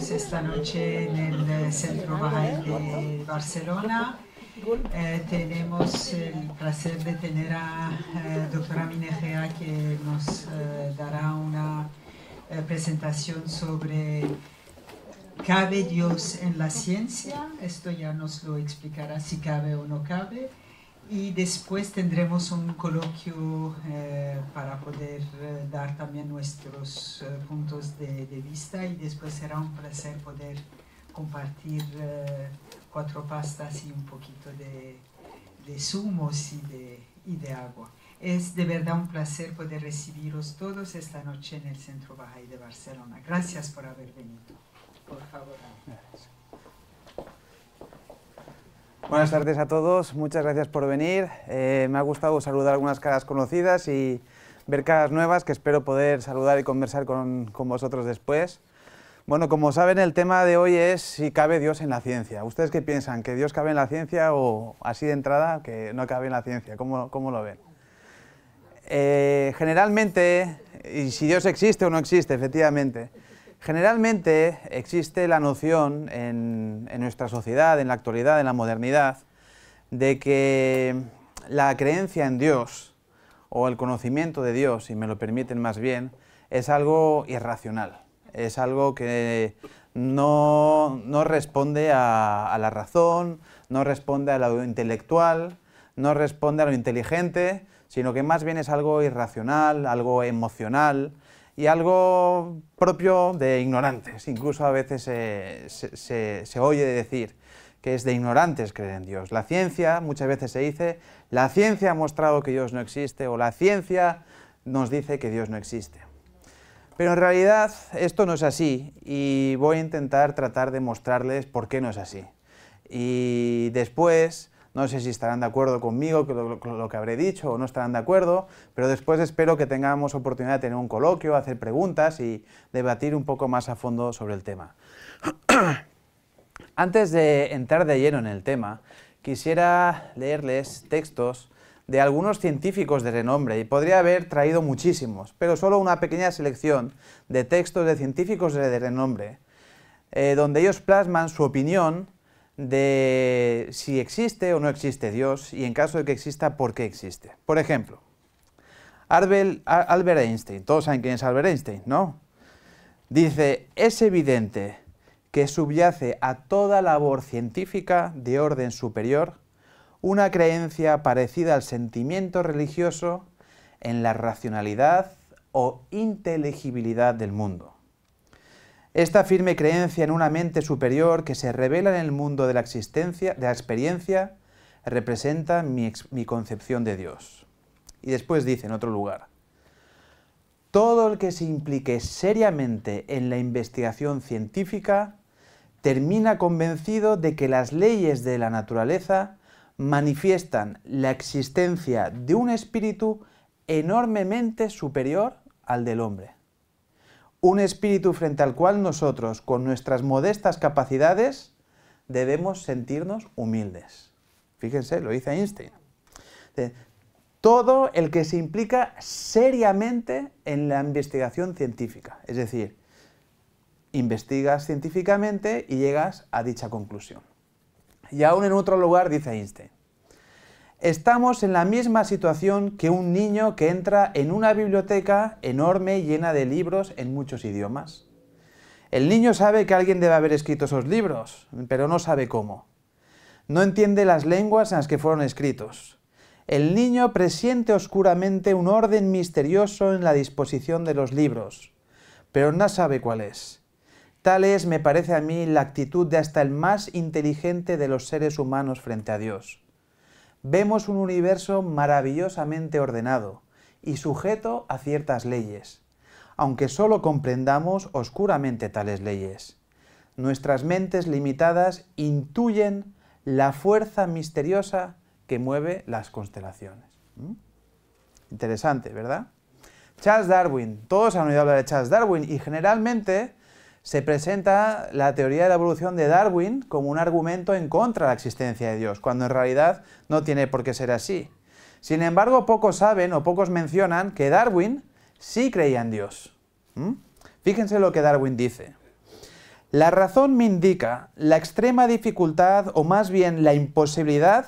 estamos esta noche en el Centro Bahá'í de Barcelona. Tenemos el placer de tener a doctora Minejea, que nos dará una presentación sobre ¿cabe Dios en la ciencia? Esto ya nos lo explicará si cabe o no cabe. Y después tendremos un coloquio para poder dar también nuestros puntos de vista, y después será un placer poder compartir 4 pastas y un poquito de zumos y de agua. Es de verdad un placer poder recibiros todos esta noche en el Centro Bahá'í de Barcelona. Gracias por haber venido. Por favor. Gracias. Buenas tardes a todos, muchas gracias por venir. Me ha gustado saludar algunas caras conocidas y ver caras nuevas que espero poder saludar y conversar con vosotros después. Bueno, como saben, el tema de hoy es si cabe Dios en la ciencia. ¿Ustedes qué piensan? ¿Que Dios cabe en la ciencia o así de entrada que no cabe en la ciencia? ¿Cómo lo ven? Generalmente, y si Dios existe o no existe, efectivamente, generalmente existe la noción en nuestra sociedad, en la actualidad, en la modernidad, de que la creencia en Dios, o el conocimiento de Dios, si me lo permiten más bien, es algo irracional, es algo que no responde a la razón, no responde a lo intelectual, no responde a lo inteligente, sino que más bien es algo irracional, algo emocional, y algo propio de ignorantes. Incluso a veces se oye decir que es de ignorantes creer en Dios. La ciencia, muchas veces se dice, la ciencia ha mostrado que Dios no existe, o la ciencia nos dice que Dios no existe. Pero en realidad esto no es así, y voy a intentar tratar de mostrarles por qué no es así. Y después, no sé si estarán de acuerdo conmigo con lo que habré dicho o no estarán de acuerdo, pero después espero que tengamos oportunidad de tener un coloquio, hacer preguntas y debatir un poco más a fondo sobre el tema. Antes de entrar de lleno en el tema, quisiera leerles textos de algunos científicos de renombre, y podría haber traído muchísimos, pero solo una pequeña selección de textos de científicos de renombre, donde ellos plasman su opinión de si existe o no existe Dios, y en caso de que exista, ¿por qué existe? Por ejemplo, Albert Einstein, todos saben quién es Albert Einstein, ¿no? Dice, es evidente que subyace a toda labor científica de orden superior una creencia parecida al sentimiento religioso en la racionalidad o inteligibilidad del mundo. Esta firme creencia en una mente superior que se revela en el mundo de la existencia, de la experiencia, representa mi concepción de Dios. Y después dice en otro lugar, todo el que se implique seriamente en la investigación científica termina convencido de que las leyes de la naturaleza manifiestan la existencia de un espíritu enormemente superior al del hombre. Un espíritu frente al cual nosotros, con nuestras modestas capacidades, debemos sentirnos humildes. Fíjense, lo dice Einstein. Todo el que se implica seriamente en la investigación científica, es decir, investigas científicamente y llegas a dicha conclusión. Y aún en otro lugar dice Einstein, estamos en la misma situación que un niño que entra en una biblioteca enorme llena de libros en muchos idiomas. El niño sabe que alguien debe haber escrito esos libros, pero no sabe cómo. No entiende las lenguas en las que fueron escritos. El niño presiente oscuramente un orden misterioso en la disposición de los libros, pero no sabe cuál es. Tal es, me parece a mí, la actitud de hasta el más inteligente de los seres humanos frente a Dios. Vemos un universo maravillosamente ordenado y sujeto a ciertas leyes, aunque solo comprendamos oscuramente tales leyes. Nuestras mentes limitadas intuyen la fuerza misteriosa que mueve las constelaciones. Interesante, ¿verdad? Charles Darwin, todos han oído hablar de Charles Darwin, y generalmente se presenta la teoría de la evolución de Darwin como un argumento en contra de la existencia de Dios, cuando en realidad no tiene por qué ser así. Sin embargo, pocos saben o pocos mencionan que Darwin sí creía en Dios. Fíjense lo que Darwin dice. La razón me indica la extrema dificultad, o más bien la imposibilidad,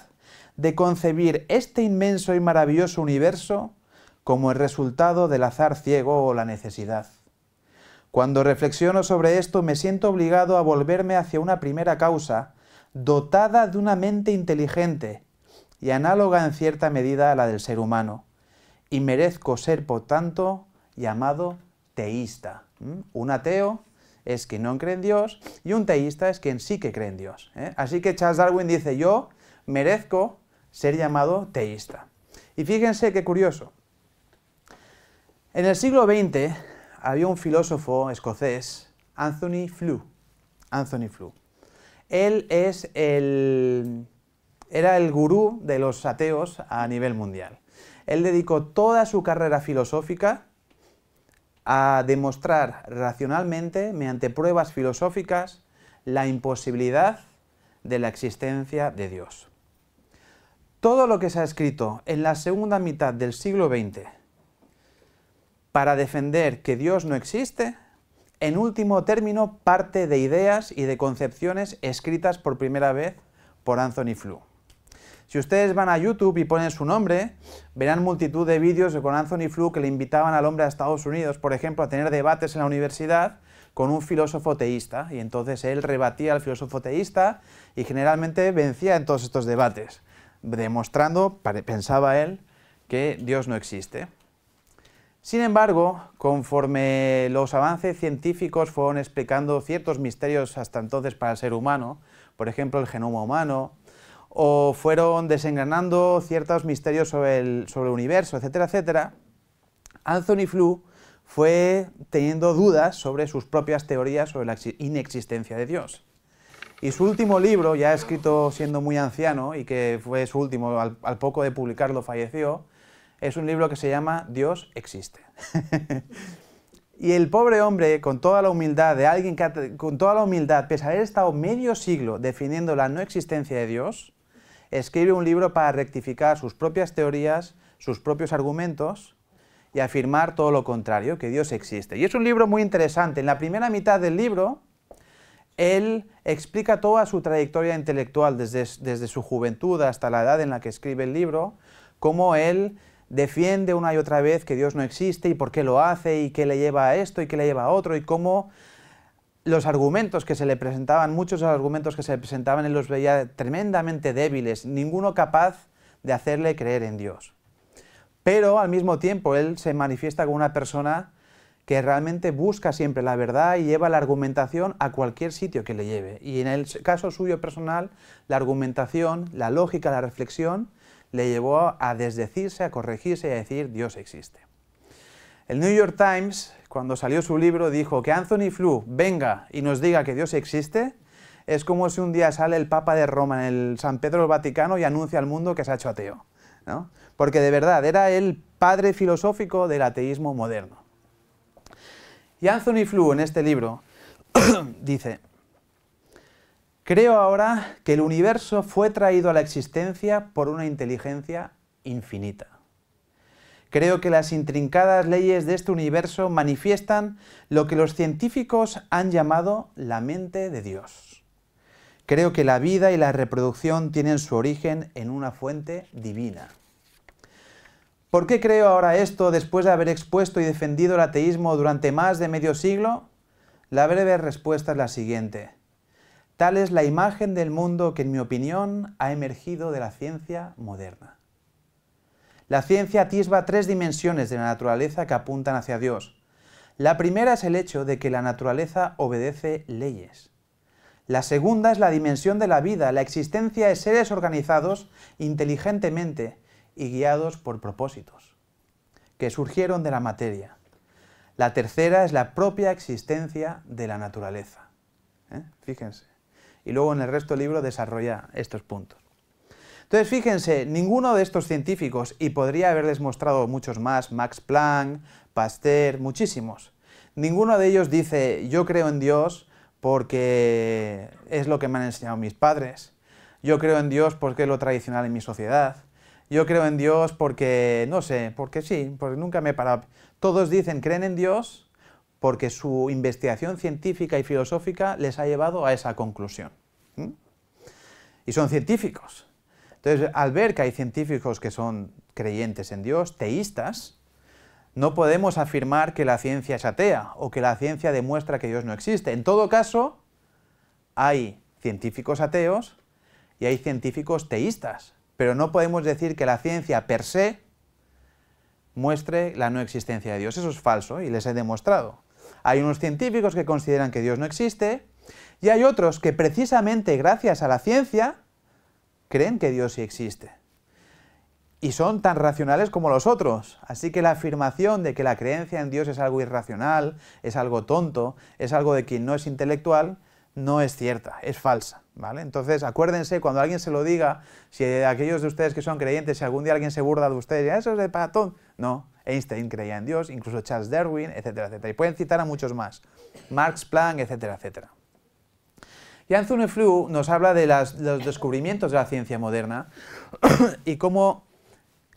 de concebir este inmenso y maravilloso universo como el resultado del azar ciego o la necesidad. Cuando reflexiono sobre esto me siento obligado a volverme hacia una primera causa, dotada de una mente inteligente y análoga en cierta medida a la del ser humano, y merezco ser, por tanto, llamado teísta. Un ateo es quien no cree en Dios y un teísta es quien sí que cree en Dios. Así que Charles Darwin dice, yo merezco ser llamado teísta. Y fíjense qué curioso. En el siglo XX había un filósofo escocés, Anthony Flew. Él era el gurú de los ateos a nivel mundial. Él dedicó toda su carrera filosófica a demostrar racionalmente, mediante pruebas filosóficas, la imposibilidad de la existencia de Dios. Todo lo que se ha escrito en la segunda mitad del siglo XX para defender que Dios no existe, en último término parte de ideas y de concepciones escritas por primera vez por Anthony Flew. Si ustedes van a YouTube y ponen su nombre, verán multitud de vídeos con Anthony Flew que le invitaban al hombre a Estados Unidos, por ejemplo, a tener debates en la universidad con un filósofo teísta, y entonces él rebatía al filósofo teísta y generalmente vencía en todos estos debates, demostrando, pensaba él, que Dios no existe. Sin embargo, conforme los avances científicos fueron explicando ciertos misterios hasta entonces para el ser humano, por ejemplo el genoma humano, o fueron desengrañando ciertos misterios sobre el universo, etcétera, etcétera, Anthony Flew fue teniendo dudas sobre sus propias teorías sobre la inexistencia de Dios. Y su último libro, ya escrito siendo muy anciano, y que fue su último, al poco de publicarlo falleció, es un libro que se llama Dios existe. Y el pobre hombre, con toda la humildad de alguien que, pese a haber estado medio siglo defendiendo la no existencia de Dios, escribe un libro para rectificar sus propias teorías, sus propios argumentos, y afirmar todo lo contrario, que Dios existe. Y es un libro muy interesante. En la primera mitad del libro, él explica toda su trayectoria intelectual, desde su juventud hasta la edad en la que escribe el libro, cómo él defiende una y otra vez que Dios no existe y por qué lo hace y qué le lleva a esto y qué le lleva a otro, y cómo los argumentos que se le presentaban, muchos de los argumentos que se le presentaban, él los veía tremendamente débiles, ninguno capaz de hacerle creer en Dios. Pero al mismo tiempo él se manifiesta como una persona que realmente busca siempre la verdad y lleva la argumentación a cualquier sitio que le lleve. Y en el caso suyo personal, la argumentación, la lógica, la reflexión, le llevó a desdecirse, a corregirse y a decir Dios existe. El New York Times, cuando salió su libro, dijo que Anthony Flew venga y nos diga que Dios existe, es como si un día sale el Papa de Roma en el San Pedro del Vaticano y anuncia al mundo que se ha hecho ateo, ¿no? Porque de verdad era el padre filosófico del ateísmo moderno. Y Anthony Flew en este libro dice: creo ahora que el universo fue traído a la existencia por una inteligencia infinita. Creo que las intrincadas leyes de este universo manifiestan lo que los científicos han llamado la mente de Dios. Creo que la vida y la reproducción tienen su origen en una fuente divina. ¿Por qué creo ahora esto después de haber expuesto y defendido el ateísmo durante más de medio siglo? La breve respuesta es la siguiente. Tal es la imagen del mundo que, en mi opinión, ha emergido de la ciencia moderna. La ciencia atisba tres dimensiones de la naturaleza que apuntan hacia Dios. La primera es el hecho de que la naturaleza obedece leyes. La segunda es la dimensión de la vida, la existencia de seres organizados inteligentemente y guiados por propósitos, que surgieron de la materia. La tercera es la propia existencia de la naturaleza. Fíjense. Y luego en el resto del libro desarrolla estos puntos. Entonces, fíjense, ninguno de estos científicos, y podría haberles mostrado muchos más, Max Planck, Pasteur, muchísimos, ninguno de ellos dice, yo creo en Dios porque es lo que me han enseñado mis padres, yo creo en Dios porque es lo tradicional en mi sociedad, yo creo en Dios porque, no sé, porque sí, porque nunca me he parado. Todos dicen, creen en Dios porque su investigación científica y filosófica les ha llevado a esa conclusión. Y son científicos. Entonces, al ver que hay científicos que son creyentes en Dios, teístas, no podemos afirmar que la ciencia es atea o que la ciencia demuestra que Dios no existe. En todo caso, hay científicos ateos y hay científicos teístas, pero no podemos decir que la ciencia per se muestre la no existencia de Dios. Eso es falso y les he demostrado. Hay unos científicos que consideran que Dios no existe y hay otros que precisamente gracias a la ciencia creen que Dios sí existe. Y son tan racionales como los otros. Así que la afirmación de que la creencia en Dios es algo irracional, es algo tonto, es algo de quien no es intelectual, no es cierta, es falsa, ¿vale? Entonces, acuérdense, cuando alguien se lo diga, si aquellos de ustedes que son creyentes, si algún día alguien se burla de ustedes, eso es de patón. No, Einstein creía en Dios, incluso Charles Darwin, etcétera, etcétera. Y pueden citar a muchos más. Max Planck, etcétera, etcétera. Jan Zumeflu nos habla de los descubrimientos de la ciencia moderna y cómo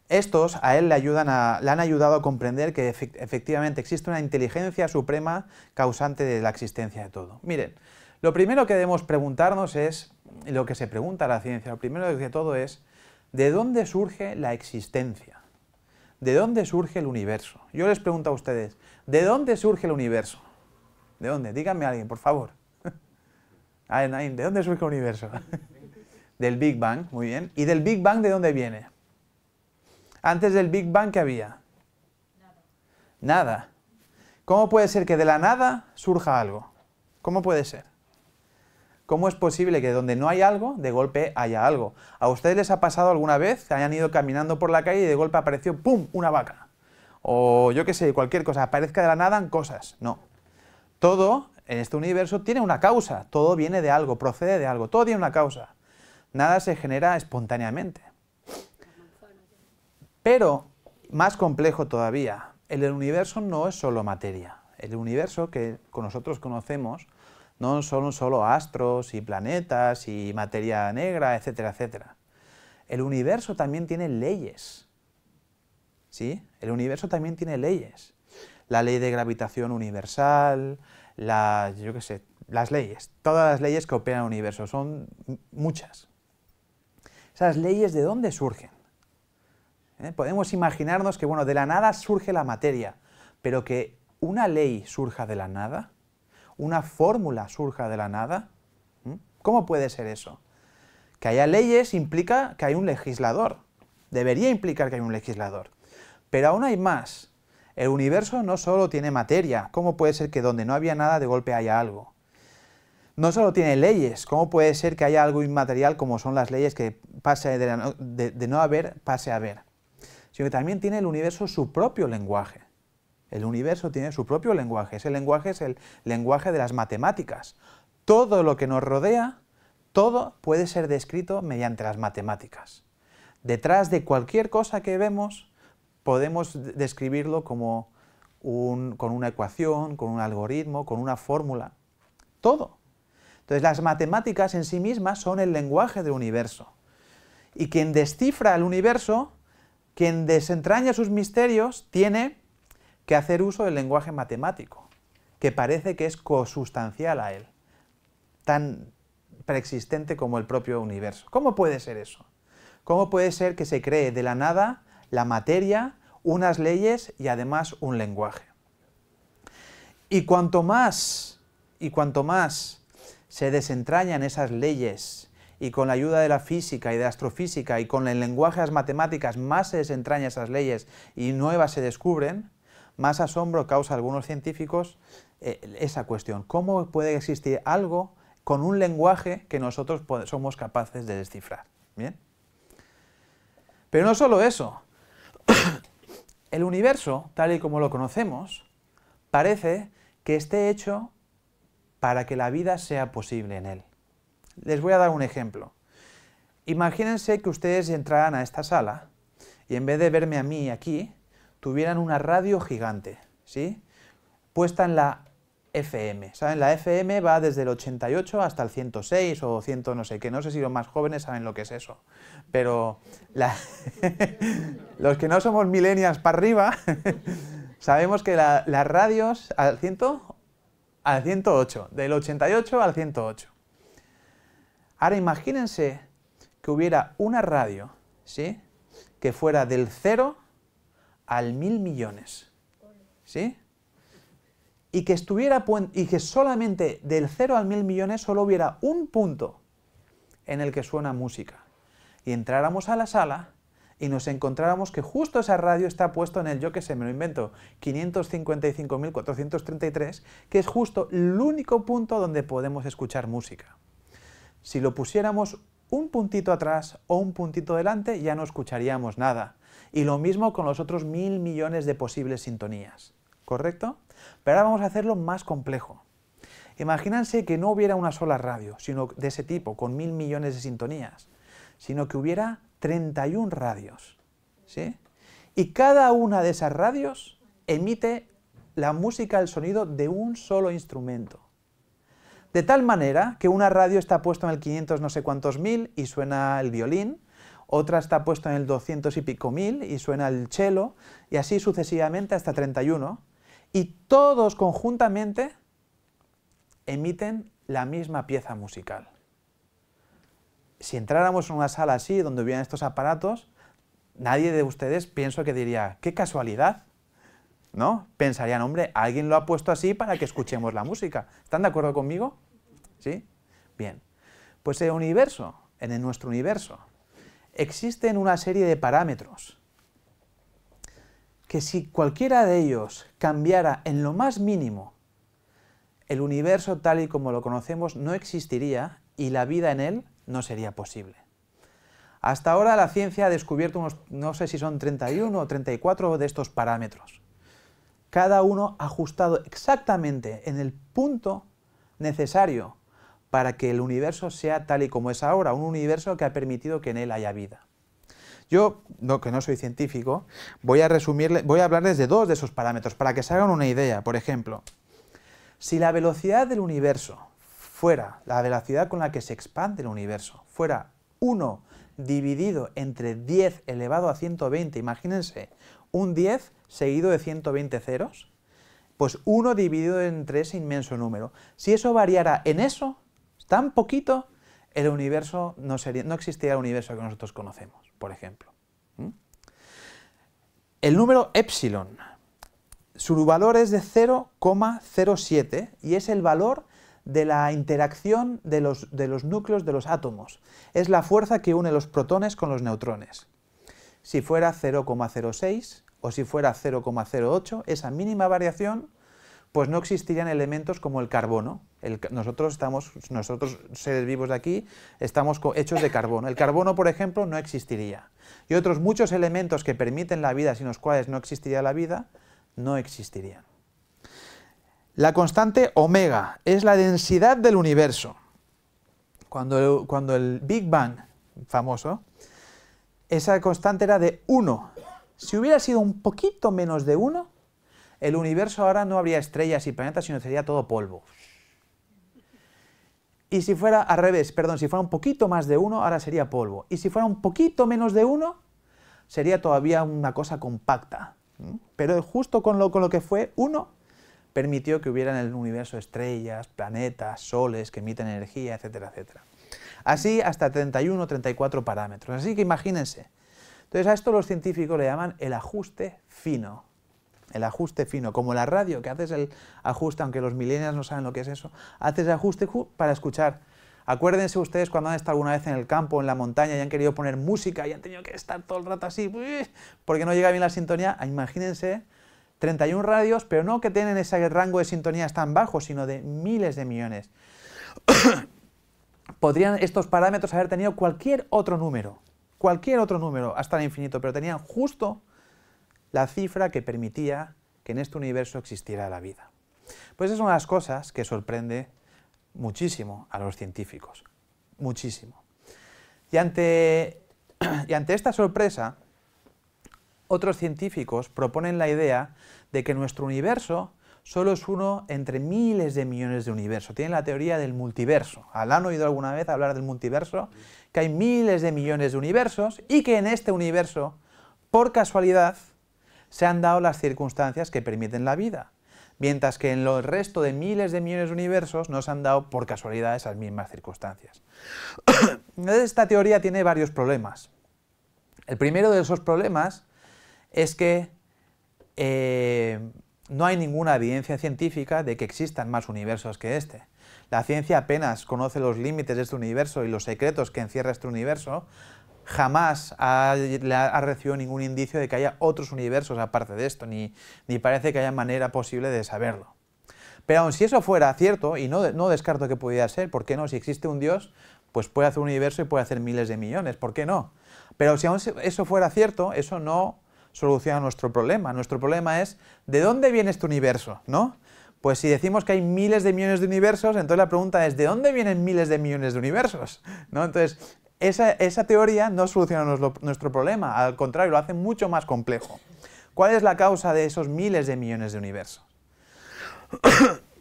estos a él le han ayudado a comprender que efectivamente existe una inteligencia suprema causante de la existencia de todo. Miren, lo primero que debemos preguntarnos es, lo que se pregunta la ciencia, lo primero de todo es, ¿de dónde surge la existencia? ¿De dónde surge el universo? Yo les pregunto a ustedes, ¿de dónde surge el universo? ¿De dónde? Díganme a alguien, por favor. ¿De dónde surge el universo? Del Big Bang, muy bien. ¿Y del Big Bang de dónde viene? Antes del Big Bang, ¿qué había? Nada. ¿Cómo puede ser que de la nada surja algo? ¿Cómo puede ser? ¿Cómo es posible que donde no hay algo, de golpe haya algo? ¿A ustedes les ha pasado alguna vez que hayan ido caminando por la calle y de golpe apareció, ¡pum!, una vaca? O yo qué sé, cualquier cosa, aparezca de la nada en cosas. No. Todo en este universo tiene una causa. Todo viene de algo, procede de algo. Todo tiene una causa. Nada se genera espontáneamente. Pero, más complejo todavía, el universo no es solo materia. El universo que nosotros conocemos no son solo astros y planetas y materia negra, etcétera, etcétera. El universo también tiene leyes. ¿Sí? El universo también tiene leyes. La ley de gravitación universal, yo qué sé, las leyes. Todas las leyes que operan el universo, son muchas. ¿Esas leyes de dónde surgen? Podemos imaginarnos que, bueno, de la nada surge la materia, pero que una ley surja de la nada, una fórmula surja de la nada, ¿cómo puede ser eso? Que haya leyes implica que hay un legislador, debería implicar que hay un legislador, pero aún hay más. El universo no solo tiene materia, ¿cómo puede ser que donde no había nada de golpe haya algo? No solo tiene leyes, ¿cómo puede ser que haya algo inmaterial como son las leyes que pase de no haber, pase a haber? Sino que también tiene el universo su propio lenguaje. El universo tiene su propio lenguaje. Ese lenguaje es el lenguaje de las matemáticas. Todo lo que nos rodea, todo puede ser descrito mediante las matemáticas. Detrás de cualquier cosa que vemos, podemos describirlo como con una ecuación, con un algoritmo, con una fórmula. Todo. Entonces las matemáticas en sí mismas son el lenguaje del universo. Y quien descifra el universo, quien desentraña sus misterios, tiene que hacer uso del lenguaje matemático, que parece que es cosustancial a él, tan preexistente como el propio universo. ¿Cómo puede ser eso? ¿Cómo puede ser que se cree de la nada la materia, unas leyes y además un lenguaje? Y cuanto más se desentrañan esas leyes, y con la ayuda de la física y de la astrofísica y con el lenguaje de las matemáticas más se desentrañan esas leyes y nuevas se descubren, más asombro causa a algunos científicos esa cuestión. ¿Cómo puede existir algo con un lenguaje que nosotros somos capaces de descifrar? ¿Bien? Pero no solo eso. El universo, tal y como lo conocemos, parece que esté hecho para que la vida sea posible en él. Les voy a dar un ejemplo. Imagínense que ustedes entraran a esta sala y en vez de verme a mí aquí, tuvieran una radio gigante, ¿sí? Puesta en la FM. ¿Saben? La FM va desde el 88 hasta el 106 o 100 no sé qué. No sé si los más jóvenes saben lo que es eso. Pero los que no somos millennials para arriba, Sabemos que las radios al 108, del 88 al 108. Ahora imagínense que hubiera una radio, ¿sí?, que fuera del 0 al 1000 millones, ¿sí? Y que solamente del 0 al 1000 millones solo hubiera un punto en el que suena música. Y entráramos a la sala y nos encontráramos que justo esa radio está puesto en el, yo que sé, me lo invento, 555.433, que es justo el único punto donde podemos escuchar música. Si lo pusiéramos un puntito atrás o un puntito delante, ya no escucharíamos nada. Y lo mismo con los otros 1000 millones de posibles sintonías. ¿Correcto? Pero ahora vamos a hacerlo más complejo. Imagínense que no hubiera una sola radio, sino de ese tipo, con 1000 millones de sintonías, sino que hubiera 31 radios, ¿sí? Y cada una de esas radios emite la música, el sonido de un solo instrumento. De tal manera que una radio está puesta en el 500 no sé cuántos mil y suena el violín, otra está puesta en el 200 y pico mil y suena el cello, y así sucesivamente hasta 31, y todos conjuntamente emiten la misma pieza musical. Si entráramos en una sala así, donde hubieran estos aparatos, nadie de ustedes pienso que diría, ¡qué casualidad! ¿No? Pensarían, hombre, alguien lo ha puesto así para que escuchemos la música. ¿Están de acuerdo conmigo? ¿Sí? Bien. Pues en nuestro universo, existen una serie de parámetros que si cualquiera de ellos cambiara en lo más mínimo, el universo tal y como lo conocemos no existiría y la vida en él no sería posible. Hasta ahora la ciencia ha descubierto unos, no sé si son 31 o 34 de estos parámetros. Cada uno ajustado exactamente en el punto necesario para que el universo sea tal y como es ahora, un universo que ha permitido que en él haya vida. Yo, que no soy científico, voy a hablarles de dos de esos parámetros para que se hagan una idea. Por ejemplo, si la velocidad del universo fuera, la velocidad con la que se expande el universo, fuera 1 dividido entre 10 elevado a 120, imagínense, un 10 seguido de 120 ceros, pues 1 dividido entre ese inmenso número. Si eso variara en eso, tan poquito, el universo no existiría el universo que nosotros conocemos, por ejemplo. El número epsilon, su valor es de 0,07 y es el valor de la interacción de los núcleos de los átomos. Es la fuerza que une los protones con los neutrones. Si fuera 0,06 o si fuera 0,08, esa mínima variación, pues no existirían elementos como el carbono. Nosotros seres vivos de aquí, estamos hechos de carbono. El carbono, por ejemplo, no existiría. Y otros muchos elementos que permiten la vida, sin los cuales no existiría la vida, no existirían. La constante omega es la densidad del universo. Cuando el Big Bang, famoso, esa constante era de 1. Si hubiera sido un poquito menos de 1, el universo ahora no habría estrellas y planetas, sino sería todo polvo. Y si fuera al revés, si fuera un poquito más de 1, ahora sería polvo. Y si fuera un poquito menos de 1, sería todavía una cosa compacta. Pero justo con lo que fue 1, permitió que hubiera en el universo estrellas, planetas, soles que emiten energía, etcétera, etcétera. Así hasta 31 o 34 parámetros. Así que imagínense. Entonces a esto los científicos le llaman el ajuste fino. El ajuste fino, como la radio, que haces el ajuste, aunque los millennials no saben lo que es eso, haces el ajuste para escuchar. Acuérdense ustedes cuando han estado alguna vez en el campo, en la montaña, y han querido poner música y han tenido que estar todo el rato así, porque no llega bien la sintonía. Imagínense 31 radios, pero no que tienen ese rango de sintonías tan bajo, sino de miles de millones. Podrían estos parámetros haber tenido cualquier otro número, hasta el infinito, pero tenían justo la cifra que permitía que en este universo existiera la vida. Pues es una de las cosas que sorprende muchísimo a los científicos, muchísimo. Y ante esta sorpresa, otros científicos proponen la idea de que nuestro universo solo es uno entre miles de millones de universos. Tienen la teoría del multiverso. ¿Han oído alguna vez hablar del multiverso? Que hay miles de millones de universos y que en este universo, por casualidad, se han dado las circunstancias que permiten la vida, mientras que en el resto de miles de millones de universos no se han dado por casualidad esas mismas circunstancias. Entonces, esta teoría tiene varios problemas. El primero de esos problemas es que no hay ninguna evidencia científica de que existan más universos que este. La ciencia apenas conoce los límites de este universo y los secretos que encierra este universo. Jamás ha recibido ningún indicio de que haya otros universos aparte de esto, ni parece que haya manera posible de saberlo. Pero aun si eso fuera cierto, y no descarto que pudiera ser, ¿por qué no? Si existe un Dios, pues puede hacer un universo y puede hacer miles de millones, ¿por qué no? Pero si aún eso fuera cierto, eso no soluciona nuestro problema. Nuestro problema es, ¿de dónde viene este universo? ¿No? Pues si decimos que hay miles de millones de universos, entonces la pregunta es, ¿de dónde vienen miles de millones de universos? ¿No? Entonces, esa teoría no soluciona nuestro problema, al contrario, lo hace mucho más complejo. ¿Cuál es la causa de esos miles de millones de universos?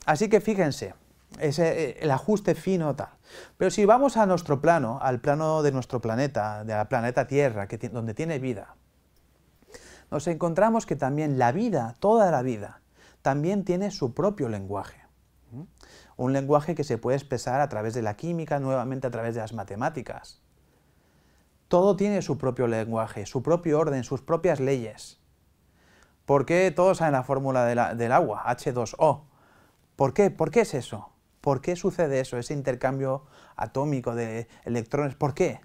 Así que fíjense, el ajuste fino tal. Pero si vamos a nuestro plano, al plano de nuestro planeta, de la planeta Tierra, donde tiene vida, nos encontramos que también la vida, toda la vida, también tiene su propio lenguaje. Un lenguaje que se puede expresar a través de la química, nuevamente a través de las matemáticas. Todo tiene su propio lenguaje, su propio orden, sus propias leyes. ¿Por qué todos saben la fórmula del agua, H2O? ¿Por qué? ¿Por qué es eso? ¿Por qué sucede eso, ese intercambio atómico de electrones? ¿Por qué?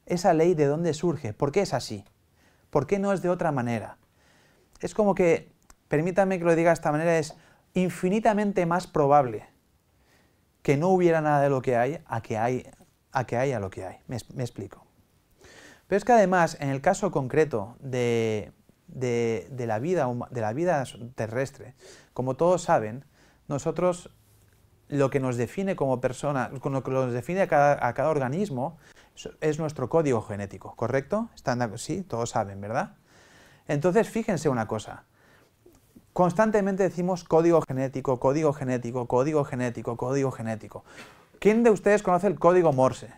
¿Esa ley de dónde surge? ¿Por qué es así? ¿Por qué no es de otra manera? Es como que, permítame que lo diga de esta manera, es infinitamente más probable que no hubiera nada de lo que hay a que haya lo que hay. Me explico. Pero es que además, en el caso concreto de la vida terrestre, como todos saben, nosotros lo que nos define como persona, lo que nos define a cada organismo, es nuestro código genético, ¿correcto? Sí, todos saben, ¿verdad? Entonces, fíjense una cosa. Constantemente decimos código genético, código genético, código genético, código genético. ¿Quién de ustedes conoce el código Morse?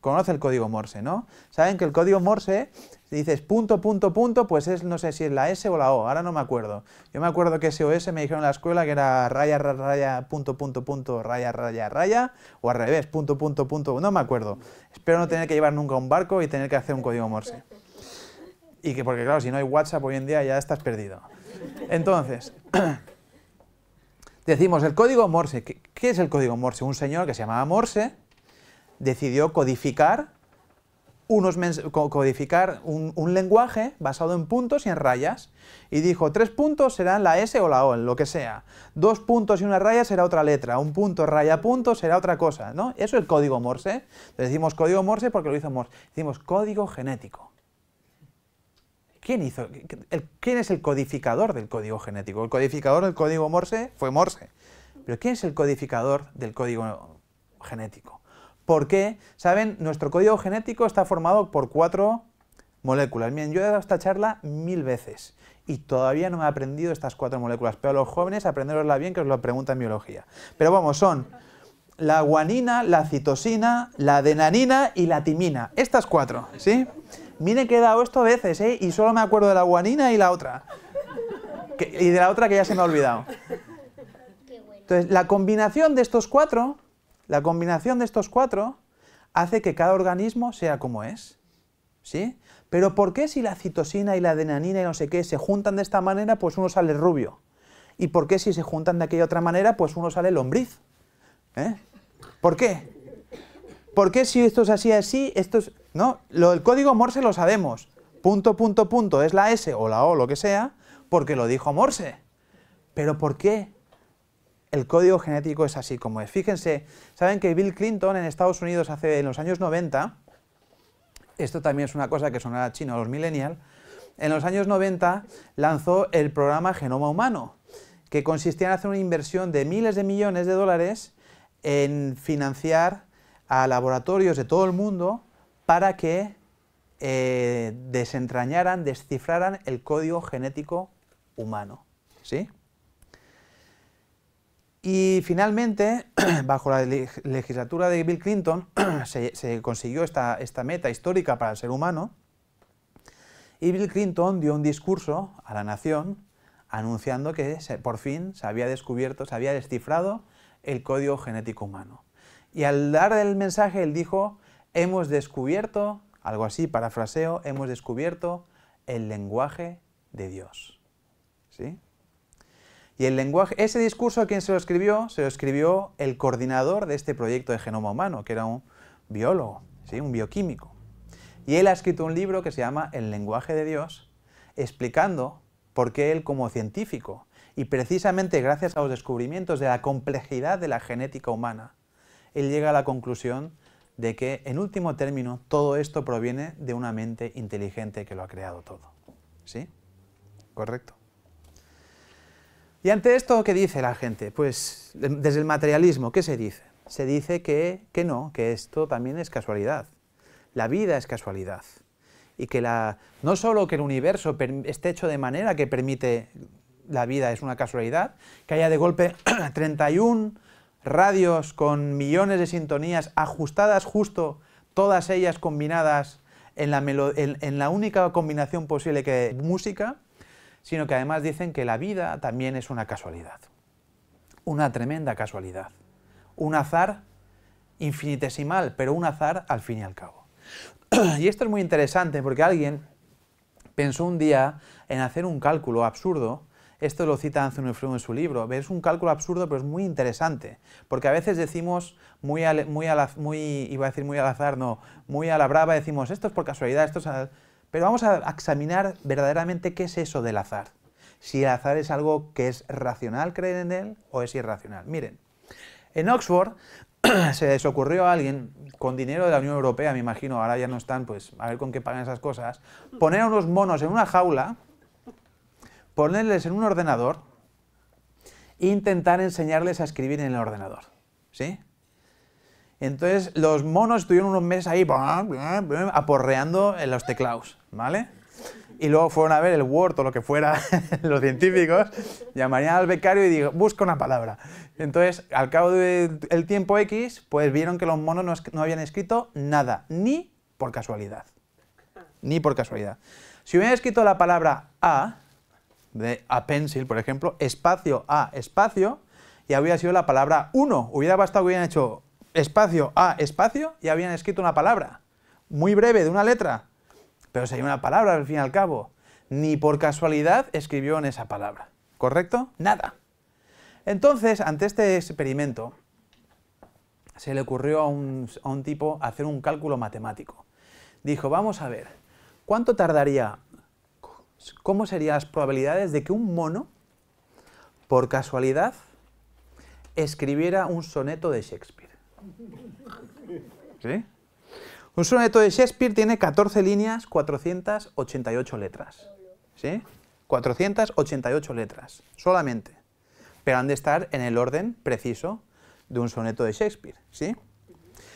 Conoce el código Morse, ¿no? Saben que el código Morse, si dices punto, punto, punto, pues es, no sé si es la S o la O, ahora no me acuerdo. Yo me acuerdo que SOS me dijeron en la escuela que era raya, raya, punto, punto, punto, raya, raya, raya, o al revés, punto, punto, punto, no me acuerdo. Espero no tener que llevar nunca un barco y tener que hacer un código Morse. Y que, porque claro, si no hay WhatsApp hoy en día ya estás perdido. Entonces, decimos el código Morse. ¿Qué es el código Morse? Un señor que se llamaba Morse decidió codificar un lenguaje basado en puntos y en rayas, y dijo 3 puntos serán la S o la O, en lo que sea, 2 puntos y una raya será otra letra, un punto, raya, punto será otra cosa, ¿no? Eso es el código Morse. Le decimos código Morse porque lo hizo Morse. Decimos código genético. ¿Quién es el codificador del código genético? El codificador del código Morse fue Morse. Pero ¿quién es el codificador del código genético? ¿Por qué? ¿Saben? Nuestro código genético está formado por 4 moléculas. Miren, yo he dado esta charla 1000 veces y todavía no me he aprendido estas 4 moléculas. Pero a los jóvenes, aprendérosla bien, que os lo preguntan en biología. Pero vamos, son la guanina, la citosina, la adenanina y la timina. Estas 4, ¿sí? Miren que he dado esto veces, ¿eh? Y solo me acuerdo de la guanina y la otra. Y de la otra que ya se me ha olvidado. Entonces, la combinación de estos 4... hace que cada organismo sea como es, ¿sí? Pero ¿por qué si la citosina y la adenanina y no sé qué se juntan de esta manera, pues uno sale rubio? ¿Y por qué si se juntan de aquella otra manera, pues uno sale lombriz? ¿Por qué? ¿Por qué si esto es así, esto es...? No, el código Morse lo sabemos. Punto, punto, punto es la S o la O, lo que sea, porque lo dijo Morse. ¿Pero por qué el código genético es así como es? Fíjense, saben que Bill Clinton en Estados Unidos en los años 90, esto también es una cosa que sonará chino a los millennials, en los años 90 lanzó el programa Genoma Humano, que consistía en hacer una inversión de miles de millones de dólares en financiar a laboratorios de todo el mundo para que desentrañaran, descifraran el código genético humano, ¿sí? Y finalmente, bajo la legislatura de Bill Clinton, se consiguió esta meta histórica para el ser humano, Y Bill Clinton dio un discurso a la nación anunciando que por fin se había descubierto, se había descifrado el código genético humano. Y al dar el mensaje, él dijo, hemos descubierto, algo así, parafraseo, hemos descubierto el lenguaje de Dios. ¿Sí? Y el lenguaje, ese discurso, ¿quién se lo escribió? Se lo escribió el coordinador de este proyecto de genoma humano, que era un biólogo, ¿sí? Un bioquímico. Y él ha escrito un libro que se llama El lenguaje de Dios, explicando por qué él como científico, y precisamente gracias a los descubrimientos de la complejidad de la genética humana, él llega a la conclusión de que, en último término, todo esto proviene de una mente inteligente que lo ha creado todo. ¿Sí? ¿Correcto? Y ante esto, ¿qué dice la gente? Pues desde el materialismo, ¿qué se dice? Se dice que no, que esto también es casualidad. La vida es casualidad. Y que no solo que el universo esté hecho de manera que permite la vida es una casualidad, que haya de golpe 31 radios con millones de sintonías ajustadas justo, todas ellas combinadas en la única combinación posible que música, sino que además dicen que la vida también es una casualidad. Una tremenda casualidad. Un azar infinitesimal, pero un azar al fin y al cabo. Y esto es muy interesante porque alguien pensó un día en hacer un cálculo absurdo. Esto lo cita Anthony Flew en su libro. Es un cálculo absurdo, pero es muy interesante, porque a veces decimos muy a la brava, decimos esto es por casualidad, esto es pero vamos a examinar verdaderamente qué es eso del azar. Si el azar es algo que es racional creer en él o es irracional. Miren, en Oxford se les ocurrió a alguien, con dinero de la Unión Europea, me imagino, ahora ya no están, pues a ver con qué pagan esas cosas, poner a unos monos en una jaula, ponerles en un ordenador e intentar enseñarles a escribir en el ordenador. ¿Sí? Entonces los monos estuvieron unos meses ahí aporreando en los teclados, ¿vale? Y luego fueron a ver el Word o lo que fuera, los científicos, llamarían al becario y digo, busca una palabra. Entonces, al cabo del tiempo X, pues vieron que los monos no habían escrito nada, ni por casualidad. Ni por casualidad. Si hubieran escrito la palabra A, de a pencil, por ejemplo, espacio A, espacio, ya hubiera sido la palabra 1. Hubiera bastado que hubieran hecho espacio A, espacio, y habían escrito una palabra. Muy breve, de una letra. Pero sería una palabra al fin y al cabo. Ni por casualidad escribió en esa palabra. ¿Correcto? Nada. Entonces, ante este experimento, se le ocurrió a un tipo hacer un cálculo matemático. Dijo, vamos a ver, ¿cuánto tardaría, cómo serían las probabilidades de que un mono, por casualidad, escribiera un soneto de Shakespeare? ¿Sí? Un soneto de Shakespeare tiene 14 líneas, 488 letras. ¿Sí? 488 letras, solamente. Pero han de estar en el orden preciso de un soneto de Shakespeare. ¿Sí?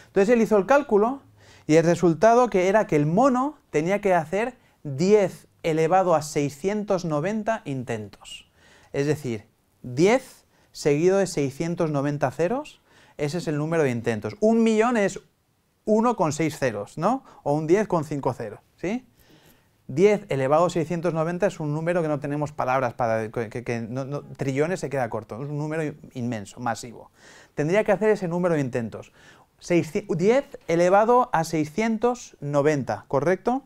Entonces él hizo el cálculo y el resultado era que el mono tenía que hacer 10 elevado a 690 intentos. Es decir, 10 seguido de 690 ceros, ese es el número de intentos. 1.000.000 es 1 con 6 ceros, ¿no? O un 10 con 5 ceros, ¿sí? 10 elevado a 690 es un número que no tenemos palabras para... trillones se queda corto, es un número inmenso, masivo. Tendría que hacer ese número de intentos. 10 elevado a 690, ¿correcto?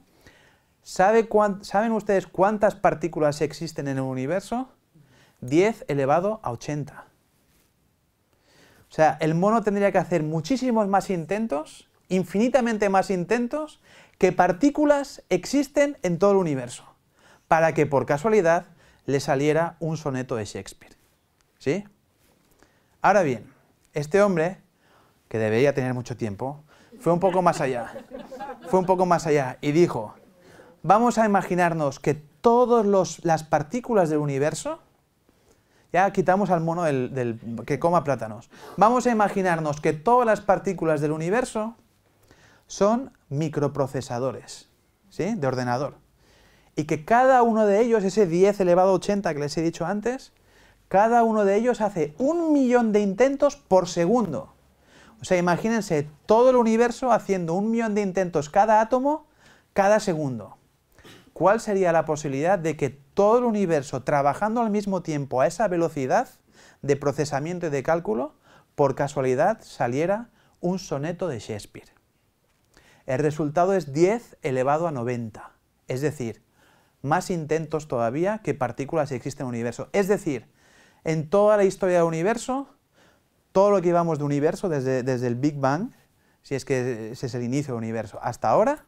¿Saben ustedes cuántas partículas existen en el universo? 10 elevado a 80. O sea, el mono tendría que hacer muchísimos más intentos, infinitamente más intentos, que partículas existen en todo el universo, para que por casualidad le saliera un soneto de Shakespeare. ¿Sí? Ahora bien, este hombre, que debería tener mucho tiempo, fue un poco más allá. Fue un poco más allá y dijo, vamos a imaginarnos que todas las partículas del universo, ya quitamos al mono que coma plátanos, vamos a imaginarnos que todas las partículas del universo son microprocesadores, ¿sí? De ordenador. Y que cada uno de ellos, ese 10 elevado a 80 que les he dicho antes, cada uno de ellos hace 1.000.000 de intentos por segundo. O sea, imagínense todo el universo haciendo 1.000.000 de intentos cada átomo, cada segundo. ¿cuál sería la posibilidad de que todo el universo, trabajando al mismo tiempo a esa velocidad de procesamiento y de cálculo, por casualidad saliera un soneto de Shakespeare? El resultado es 10 elevado a 90, es decir, más intentos todavía que partículas existen en el universo. Es decir, en toda la historia del universo, todo lo que llevamos de universo, desde el Big Bang, si es que ese es el inicio del universo, hasta ahora,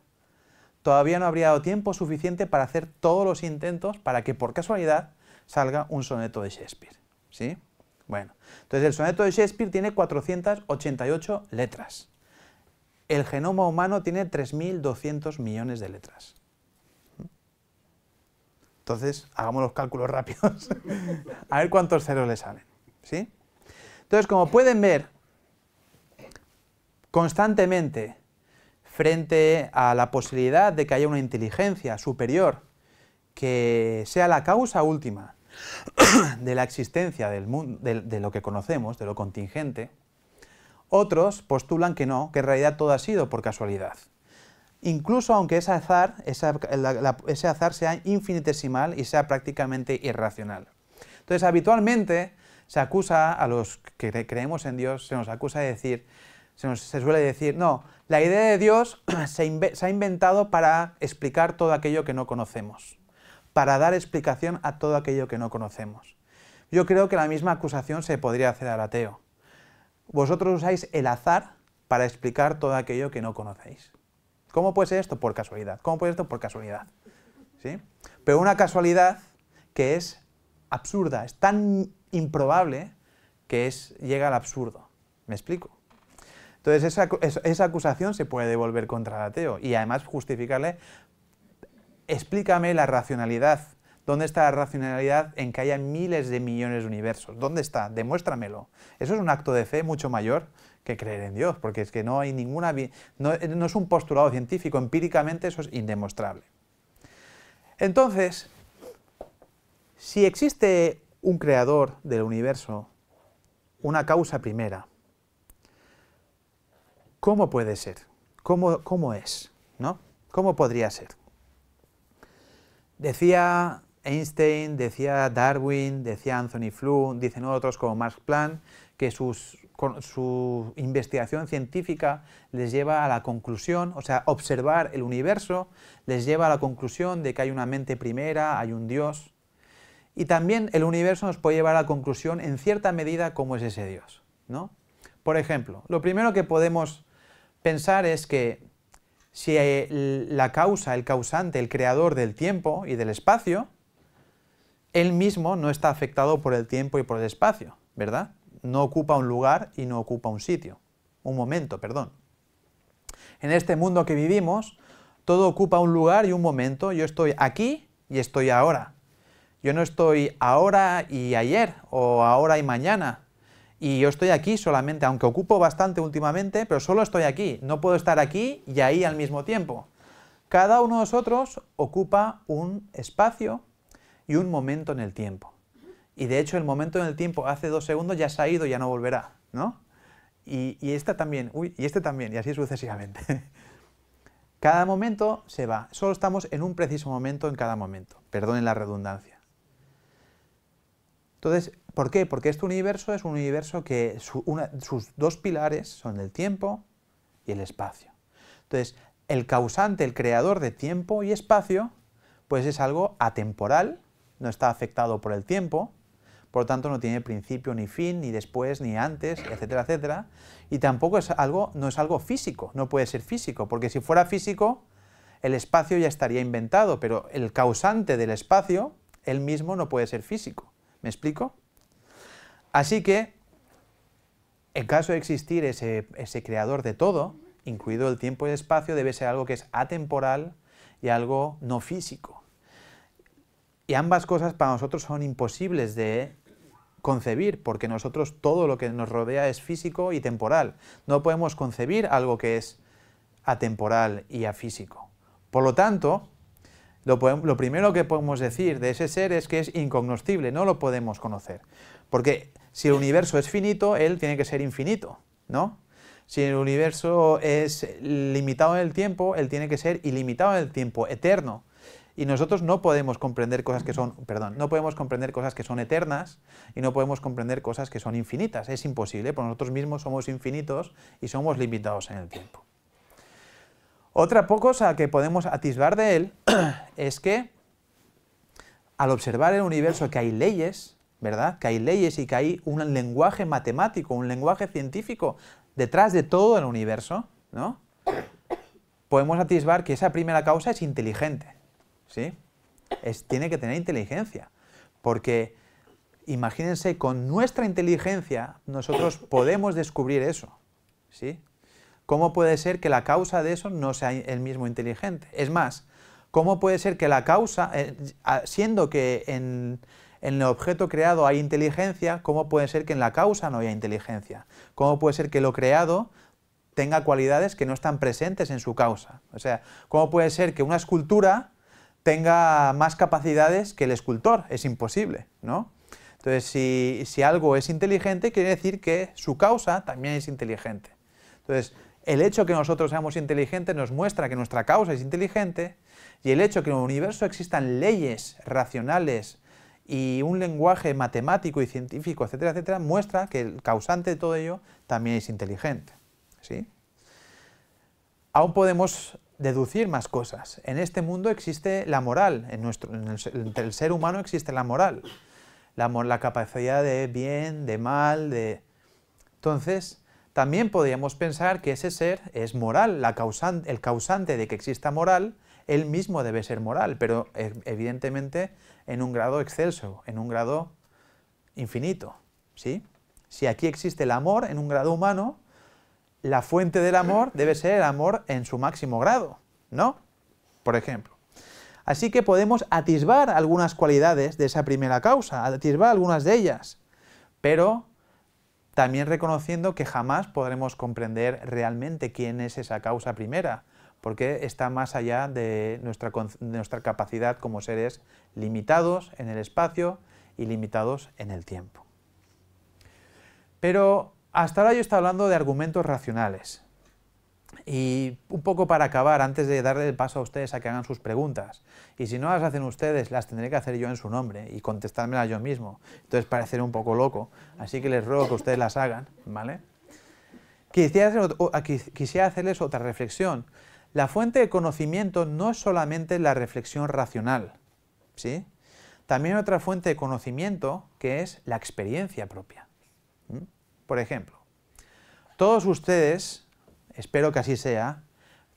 todavía no habría dado tiempo suficiente para hacer todos los intentos para que por casualidad salga un soneto de Shakespeare, ¿sí? Bueno, entonces el soneto de Shakespeare tiene 488 letras. El genoma humano tiene 3.200 millones de letras. Entonces, hagamos los cálculos rápidos. A ver cuántos ceros le salen, ¿sí? Entonces, como pueden ver, constantemente, frente a la posibilidad de que haya una inteligencia superior que sea la causa última de la existencia del mundo, de lo que conocemos, de lo contingente, otros postulan que no, que en realidad todo ha sido por casualidad. Incluso aunque ese azar sea infinitesimal y sea prácticamente irracional. Entonces, habitualmente se acusa a los que creemos en Dios, se nos acusa de decir, se suele decir, no, la idea de Dios se ha inventado para explicar todo aquello que no conocemos, para dar explicación a todo aquello que no conocemos. Yo creo que la misma acusación se podría hacer al ateo. Vosotros usáis el azar para explicar todo aquello que no conocéis. ¿Cómo puede ser esto? Por casualidad. ¿Cómo puede ser esto? Por casualidad. ¿Sí? Pero una casualidad que es absurda, es tan improbable que llega al absurdo. ¿Me explico? Entonces esa acusación se puede devolver contra el ateo y además justificarle, explícame la racionalidad. ¿Dónde está la racionalidad en que haya miles de millones de universos? ¿Dónde está? Demuéstramelo. Eso es un acto de fe mucho mayor que creer en Dios, porque es que no hay ninguna... No es un postulado científico, empíricamente eso es indemostrable. Entonces, si existe un creador del universo, una causa primera, ¿cómo puede ser? ¿Cómo es? ¿No? ¿Cómo podría ser? Decía Einstein, decía Darwin, decía Anthony Flew, dicen otros como Max Planck, que su investigación científica les lleva a la conclusión, o sea, observar el universo les lleva a la conclusión de que hay una mente primera, hay un Dios, y también el universo nos puede llevar a la conclusión en cierta medida cómo es ese Dios, ¿no? Por ejemplo, lo primero que podemos pensar es que si la causa, el causante, el creador del tiempo y del espacio, él mismo no está afectado por el tiempo y por el espacio, ¿verdad? No ocupa un lugar y no ocupa un sitio, un momento, perdón. En este mundo que vivimos, todo ocupa un lugar y un momento. Yo estoy aquí y estoy ahora. Yo no estoy ahora y ayer o ahora y mañana. Y yo estoy aquí solamente, aunque ocupo bastante últimamente, pero solo estoy aquí. No puedo estar aquí y ahí al mismo tiempo. Cada uno de nosotros ocupa un espacio y un momento en el tiempo. Y de hecho el momento en el tiempo hace 2 segundos ya se ha ido y ya no volverá, ¿no? Y este también, y este también, y así sucesivamente. Cada momento se va. Solo estamos en un preciso momento en cada momento. Perdonen la redundancia. Entonces, ¿por qué? Porque este universo es un universo que sus 2 pilares son el tiempo y el espacio. Entonces, el causante, el creador de tiempo y espacio, pues es algo atemporal, no está afectado por el tiempo, por lo tanto no tiene principio ni fin, ni después, ni antes, etcétera, etcétera, y tampoco no es algo físico, no puede ser físico, porque si fuera físico, el espacio ya estaría inventado, pero el causante del espacio, él mismo no puede ser físico. ¿Me explico? Así que, en caso de existir ese creador de todo, incluido el tiempo y el espacio, debe ser algo que es atemporal y algo no físico. Y ambas cosas para nosotros son imposibles de concebir, porque nosotros todo lo que nos rodea es físico y temporal. No podemos concebir algo que es atemporal y afísico. Por lo tanto, lo primero que podemos decir de ese ser es que es incognoscible, no lo podemos conocer. Porque si el universo es finito, él tiene que ser infinito, ¿no? Si el universo es limitado en el tiempo, él tiene que ser ilimitado en el tiempo, eterno. Y nosotros no podemos comprender cosas que son, no podemos comprender cosas que son eternas y no podemos comprender cosas que son infinitas. Es imposible, porque nosotros mismos somos infinitos y somos limitados en el tiempo. Otra cosa que podemos atisbar de él es que al observar el universo que hay leyes, ¿verdad? Que hay leyes y que hay un lenguaje matemático, un lenguaje científico detrás de todo el universo, ¿no? Podemos atisbar que esa primera causa es inteligente, ¿sí? Tiene que tener inteligencia, porque imagínense, con nuestra inteligencia nosotros podemos descubrir eso, ¿sí? ¿Cómo puede ser que la causa de eso no sea el mismo inteligente? Es más, ¿cómo puede ser que la causa, siendo que en el objeto creado hay inteligencia, cómo puede ser que en la causa no haya inteligencia? ¿Cómo puede ser que lo creado tenga cualidades que no están presentes en su causa? O sea, ¿cómo puede ser que una escultura tenga más capacidades que el escultor? Es imposible, ¿no? Entonces, si algo es inteligente, quiere decir que su causa también es inteligente. Entonces, el hecho que nosotros seamos inteligentes nos muestra que nuestra causa es inteligente, y el hecho que en el universo existan leyes racionales y un lenguaje matemático y científico, etcétera, etcétera, muestra que el causante de todo ello también es inteligente, ¿sí? Aún podemos deducir más cosas. En este mundo existe la moral, entre el ser humano existe la moral, la capacidad de bien, de mal, de... Entonces, también podríamos pensar que ese ser es moral, el causante de que exista moral, él mismo debe ser moral, pero evidentemente en un grado excelso, en un grado infinito, ¿sí? Si aquí existe el amor en un grado humano, la fuente del amor debe ser el amor en su máximo grado, ¿no? Por ejemplo. Así que podemos atisbar algunas cualidades de esa primera causa, atisbar algunas de ellas, pero también reconociendo que jamás podremos comprender realmente quién es esa causa primera, porque está más allá de nuestra capacidad como seres limitados en el espacio y limitados en el tiempo. Pero hasta ahora yo estaba hablando de argumentos racionales. Y un poco para acabar, antes de darle el paso a ustedes a que hagan sus preguntas, y si no las hacen ustedes, las tendré que hacer yo en su nombre y contestármelas yo mismo. Entonces pareceré un poco loco, así que les ruego que ustedes las hagan, ¿vale? Quisiera hacerles otra reflexión. La fuente de conocimiento no es solamente la reflexión racional, ¿sí? También hay otra fuente de conocimiento que es la experiencia propia. Por ejemplo, todos ustedes, espero que así sea,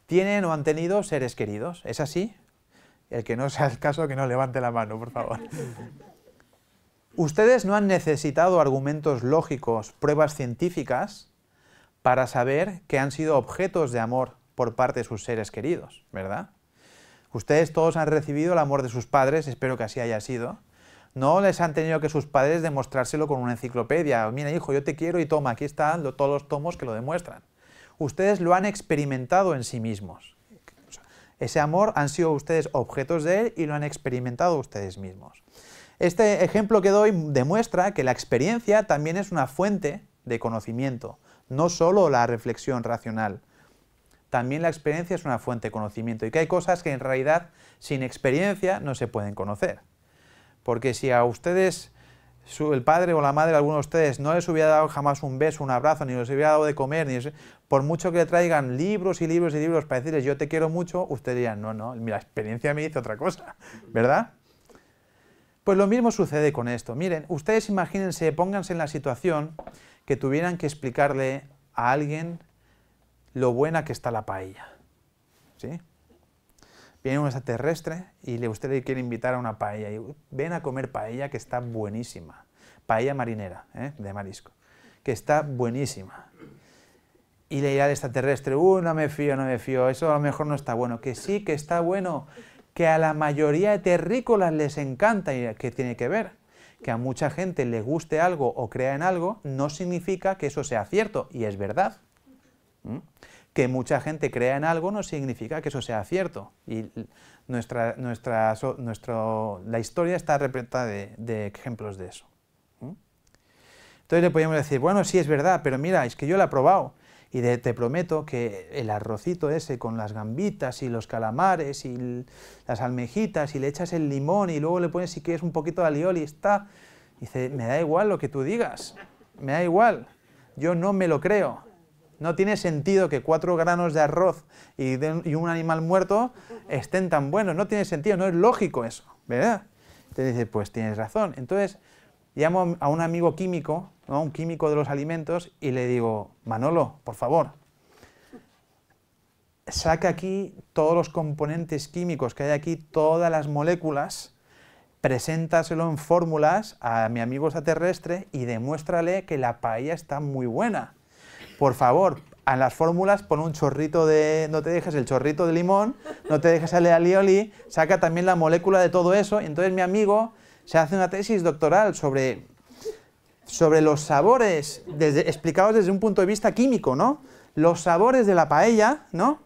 tienen o han tenido seres queridos, ¿es así? El que no sea el caso, que no levante la mano, por favor. Ustedes no han necesitado argumentos lógicos, pruebas científicas, para saber que han sido objetos de amor por parte de sus seres queridos, ¿verdad? Ustedes todos han recibido el amor de sus padres, espero que así haya sido. No les han tenido que sus padres demostrárselo con una enciclopedia. Mira, hijo, yo te quiero y toma, aquí están todos los tomos que lo demuestran. Ustedes lo han experimentado en sí mismos. Ese amor han sido ustedes objetos de él y lo han experimentado ustedes mismos. Este ejemplo que doy demuestra que la experiencia también es una fuente de conocimiento, no solo la reflexión racional. También la experiencia es una fuente de conocimiento y que hay cosas que en realidad sin experiencia no se pueden conocer. Porque si a ustedes, el padre o la madre de alguno de ustedes no les hubiera dado jamás un beso, un abrazo, ni les hubiera dado de comer, por mucho que le traigan libros y libros y libros para decirles yo te quiero mucho, ustedes dirían, no, la experiencia me dice otra cosa, ¿verdad? Pues lo mismo sucede con esto. Miren, ustedes imagínense, pónganse en la situación que tuvieran que explicarle a alguien lo buena que está la paella, ¿sí? Viene un extraterrestre y usted le quiere invitar a una paella. Y ven a comer paella que está buenísima. Paella marinera, de marisco, que está buenísima. Y le dirá al extraterrestre, no me fío, eso a lo mejor no está bueno. Que sí, que está bueno, que a la mayoría de terrícolas les encanta. ¿Y qué tiene que ver? Que a mucha gente le guste algo o crea en algo, no significa que eso sea cierto, y es verdad. Que mucha gente crea en algo no significa que eso sea cierto. Y la historia está repleta de ejemplos de eso. Entonces le podríamos decir, bueno, sí es verdad, pero mira, es que yo lo he probado. Y te prometo que el arrocito ese con las gambitas y los calamares y las almejitas y le echas el limón y luego le pones si quieres un poquito de alioli y está. Dice, me da igual lo que tú digas, me da igual, yo no me lo creo. No tiene sentido que 4 granos de arroz y un animal muerto estén tan buenos, no tiene sentido, no es lógico eso, ¿verdad? Entonces dice, pues tienes razón. Entonces llamo a un amigo químico, ¿no? Un químico de los alimentos, y le digo, Manolo, por favor, saca aquí todos los componentes químicos que hay aquí, todas las moléculas, preséntaselo en fórmulas a mi amigo extraterrestre y demuéstrale que la paella está muy buena. Por favor, a las fórmulas pon un chorrito de... no te dejes el chorrito de limón, no te dejes el alioli, saca también la molécula de todo eso, y entonces mi amigo se hace una tesis doctoral sobre los sabores, explicados desde un punto de vista químico, ¿no? Los sabores de la paella, ¿no?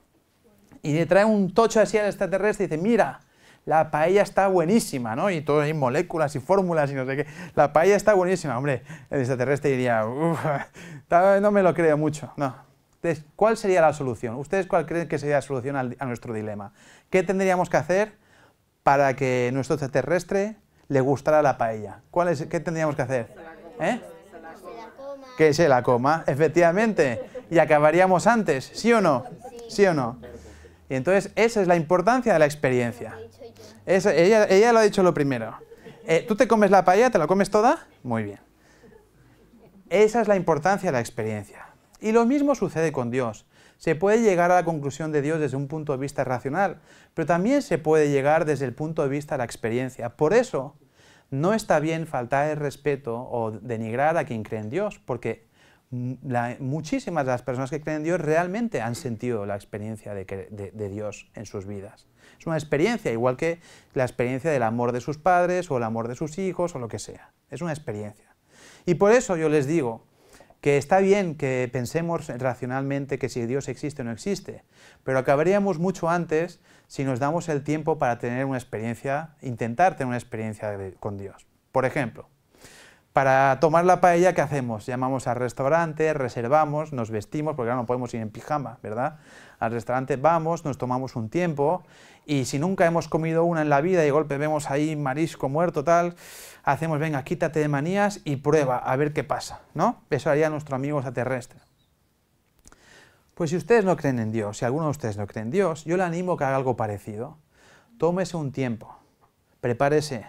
Y le trae un tocho así al extraterrestre y dice, mira, la paella está buenísima, ¿no? Y todo hay moléculas y fórmulas y no sé qué. La paella está buenísima, hombre. El extraterrestre diría, no me lo creo mucho, no. Entonces, ¿cuál sería la solución? ¿Ustedes cuál creen que sería la solución a nuestro dilema? ¿Qué tendríamos que hacer para que nuestro extraterrestre le gustara la paella? ¿Qué tendríamos que hacer? ¿Eh? Que se la coma, efectivamente. Y acabaríamos antes, ¿sí o no? ¿Sí o no? Y entonces esa es la importancia de la experiencia. Ella lo ha dicho lo primero. ¿Tú te comes la paella? ¿Te la comes toda? Muy bien. Esa es la importancia de la experiencia. Y lo mismo sucede con Dios. Se puede llegar a la conclusión de Dios desde un punto de vista racional, pero también se puede llegar desde el punto de vista de la experiencia. Por eso, no está bien faltar el respeto o denigrar a quien cree en Dios, porque muchísimas de las personas que creen en Dios realmente han sentido la experiencia de Dios en sus vidas. Es una experiencia, igual que la experiencia del amor de sus padres o el amor de sus hijos o lo que sea. Es una experiencia. Y por eso yo les digo que está bien que pensemos racionalmente que si Dios existe o no existe, pero acabaríamos mucho antes si nos damos el tiempo para tener una experiencia, intentar tener una experiencia con Dios. Por ejemplo, para tomar la paella, ¿qué hacemos? Llamamos al restaurante, reservamos, nos vestimos, porque ahora no podemos ir en pijama, ¿verdad? Al restaurante vamos, nos tomamos un tiempo, y si nunca hemos comido una en la vida y de golpe vemos ahí marisco muerto, tal, hacemos, venga, quítate de manías y prueba, a ver qué pasa, ¿no? Eso haría nuestro amigo extraterrestre. Pues si ustedes no creen en Dios, si alguno de ustedes no cree en Dios, yo le animo a que haga algo parecido. Tómese un tiempo, prepárese,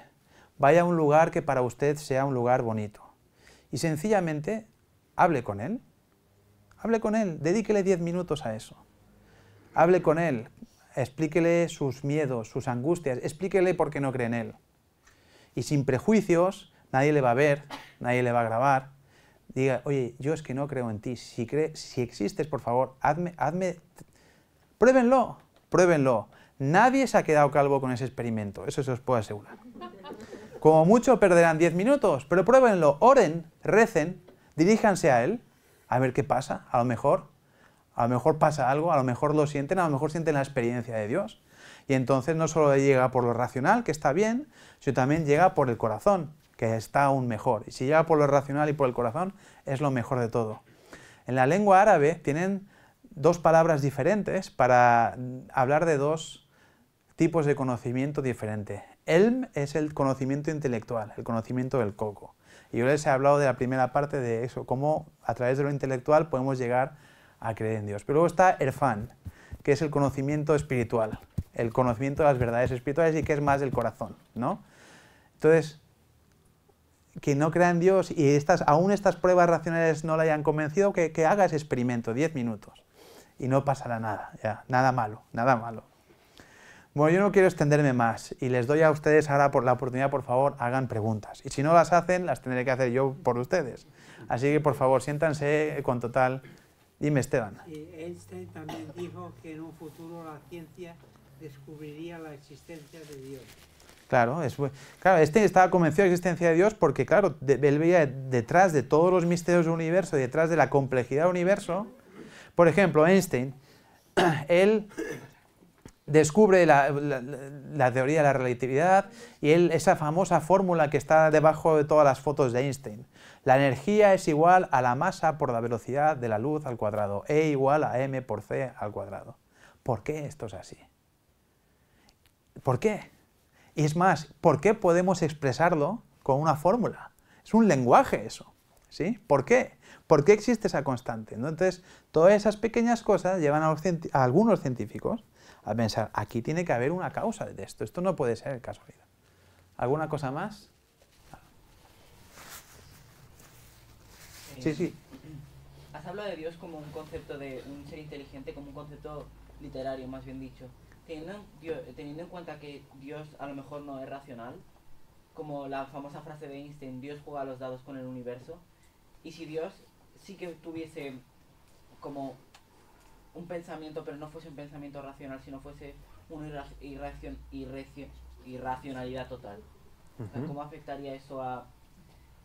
vaya a un lugar que para usted sea un lugar bonito y sencillamente hable con él, dedíquele 10 minutos a eso. Hable con él, explíquele sus miedos, sus angustias, explíquele por qué no cree en él. Y sin prejuicios, nadie le va a ver, nadie le va a grabar. Diga, oye, yo es que no creo en ti, si existes, por favor, pruébenlo. Nadie se ha quedado calvo con ese experimento, eso se os puedo asegurar. Como mucho perderán 10 minutos, pero pruébenlo, oren, recen, diríjanse a él, a ver qué pasa, a lo mejor pasa algo, a lo mejor lo sienten, a lo mejor sienten la experiencia de Dios. Y entonces no solo llega por lo racional, que está bien, sino también llega por el corazón, que está aún mejor. Y si llega por lo racional y por el corazón, es lo mejor de todo. En la lengua árabe tienen 2 palabras diferentes para hablar de 2 tipos de conocimiento diferente. Elm es el conocimiento intelectual, el conocimiento del coco. Y yo les he hablado de la primera parte de eso, cómo a través de lo intelectual podemos llegar a creer en Dios. Pero luego está Erfan, que es el conocimiento espiritual, el conocimiento de las verdades espirituales y que es más del corazón, ¿no? Entonces, quien no crea en Dios y aún estas pruebas racionales no le hayan convencido, que haga ese experimento, 10 minutos, y no pasará nada, ya, nada malo. Bueno, yo no quiero extenderme más y les doy a ustedes ahora por la oportunidad, por favor, hagan preguntas. Y si no las hacen, las tendré que hacer yo por ustedes. Así que, por favor, siéntanse con total... Dime, Esteban. Einstein también dijo que en un futuro la ciencia descubriría la existencia de Dios. Claro, Einstein estaba convencido de la existencia de Dios porque, claro, él veía detrás de todos los misterios del universo, detrás de la complejidad del universo. Por ejemplo, Einstein, él descubre la teoría de la relatividad y esa famosa fórmula que está debajo de todas las fotos de Einstein. La energía es igual a la masa por la velocidad de la luz al cuadrado, E igual a m por c al cuadrado. ¿Por qué esto es así? ¿Por qué? Y es más, ¿por qué podemos expresarlo con una fórmula? Es un lenguaje eso, ¿sí? ¿Por qué? ¿Por qué existe esa constante? Entonces, todas esas pequeñas cosas llevan a algunos científicos a pensar, aquí tiene que haber una causa de esto no puede ser casualidad. ¿Alguna cosa más? Sí, sí. Has hablado de Dios como un concepto de un ser inteligente, como un concepto literario, más bien dicho. Teniendo en cuenta que Dios a lo mejor no es racional, como la famosa frase de Einstein, Dios juega a los dados con el universo, y si Dios sí que tuviese como un pensamiento, pero no fuese un pensamiento racional, sino fuese una irracionalidad total, ¿cómo afectaría eso a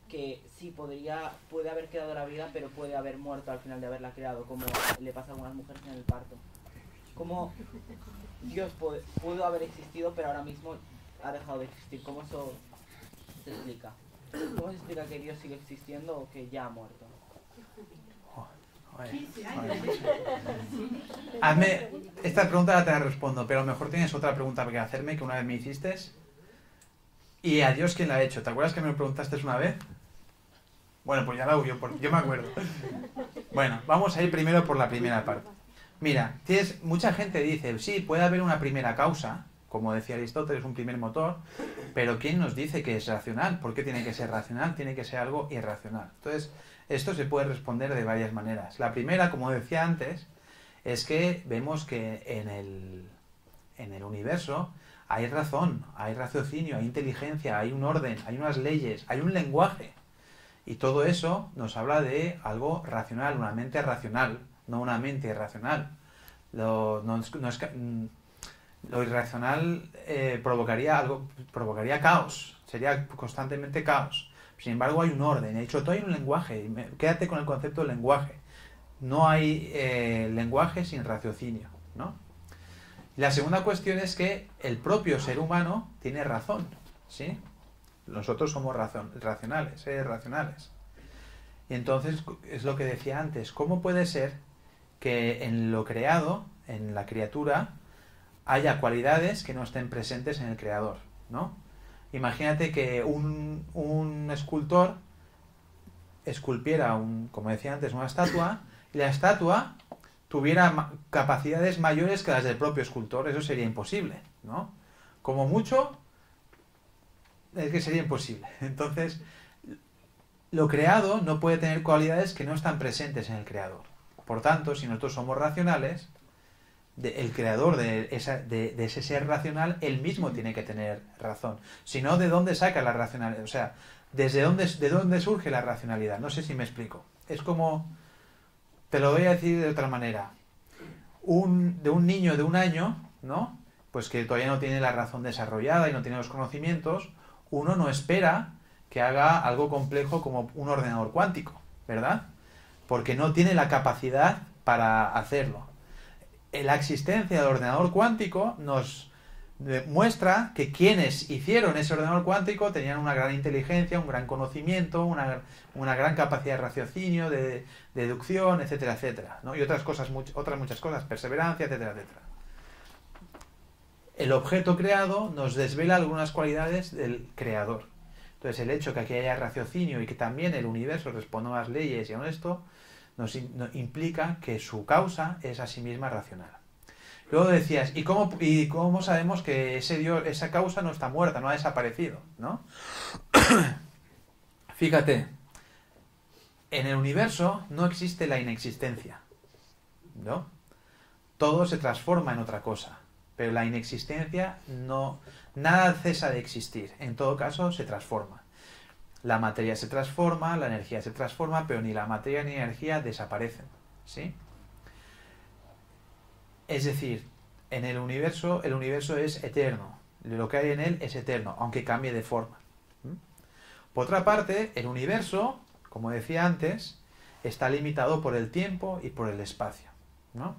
que sí puede haber creado la vida, pero puede haber muerto al final de haberla creado, como le pasa a algunas mujeres en el parto? ¿Cómo Dios pudo haber existido, pero ahora mismo ha dejado de existir? ¿Cómo eso se explica? ¿Cómo se explica que Dios sigue existiendo o que ya ha muerto? Hazme, esta pregunta te la respondo, pero a lo mejor tienes otra pregunta que hacerme que una vez me hiciste. ¿Y a Dios quién la ha hecho? ¿Te acuerdas que me lo preguntaste una vez? Bueno, pues ya la hubo, yo me acuerdo. Bueno, vamos a ir primero por la primera parte. Mira, mucha gente dice, sí, puede haber una primera causa, como decía Aristóteles, un primer motor, pero ¿quién nos dice que es racional? ¿Por qué tiene que ser racional? Tiene que ser algo irracional. Entonces, esto se puede responder de varias maneras. La primera, como decía antes, es que vemos que en el universo hay razón, hay raciocinio, hay inteligencia, hay un orden, hay unas leyes, hay un lenguaje. Y todo eso nos habla de algo racional, una mente racional, no una mente irracional. Lo irracional provocaría caos, sería constantemente caos. Sin embargo, hay un orden, de hecho, todo hay un lenguaje. Quédate con el concepto del lenguaje. No hay lenguaje sin raciocinio, ¿no? La segunda cuestión es que el propio ser humano tiene razón, ¿sí? Nosotros somos racionales, seres racionales. Y entonces, es lo que decía antes, ¿cómo puede ser que en lo creado, en la criatura, haya cualidades que no estén presentes en el creador, ¿no? Imagínate que un escultor esculpiera, como decía antes, una estatua, y la estatua tuviera capacidades mayores que las del propio escultor. Eso sería imposible, ¿no? Como mucho, es que sería imposible. Entonces, lo creado no puede tener cualidades que no están presentes en el creador. Por tanto, si nosotros somos racionales, el creador de ese ser racional, él mismo tiene que tener razón. Si no, ¿de dónde saca la racionalidad? O sea, ¿de dónde surge la racionalidad? No sé si me explico. Es como, te lo voy a decir de otra manera. De un niño de 1 año, ¿no? Pues que todavía no tiene la razón desarrollada y no tiene los conocimientos, uno no espera que haga algo complejo como un ordenador cuántico, ¿verdad? Porque no tiene la capacidad para hacerlo. La existencia del ordenador cuántico nos muestra que quienes hicieron ese ordenador cuántico tenían una gran inteligencia, un gran conocimiento, una gran capacidad de raciocinio, de deducción, etcétera, etcétera, ¿no? Y otras muchas cosas, perseverancia, etcétera, etcétera. El objeto creado nos desvela algunas cualidades del creador. Entonces, el hecho que aquí haya raciocinio y que también el universo responda a las leyes y a esto, nos implica que su causa es a sí misma racional. Luego decías, ¿y cómo sabemos que esa causa no está muerta, no ha desaparecido, ¿no? Fíjate, en el universo no existe la inexistencia, ¿no? Todo se transforma en otra cosa, pero la inexistencia no, nada cesa de existir, en todo caso se transforma. La materia se transforma, la energía se transforma, pero ni la materia ni la energía desaparecen, ¿sí? Es decir, en el universo es eterno, lo que hay en él es eterno, aunque cambie de forma. Por otra parte, el universo, como decía antes, está limitado por el tiempo y por el espacio, ¿no?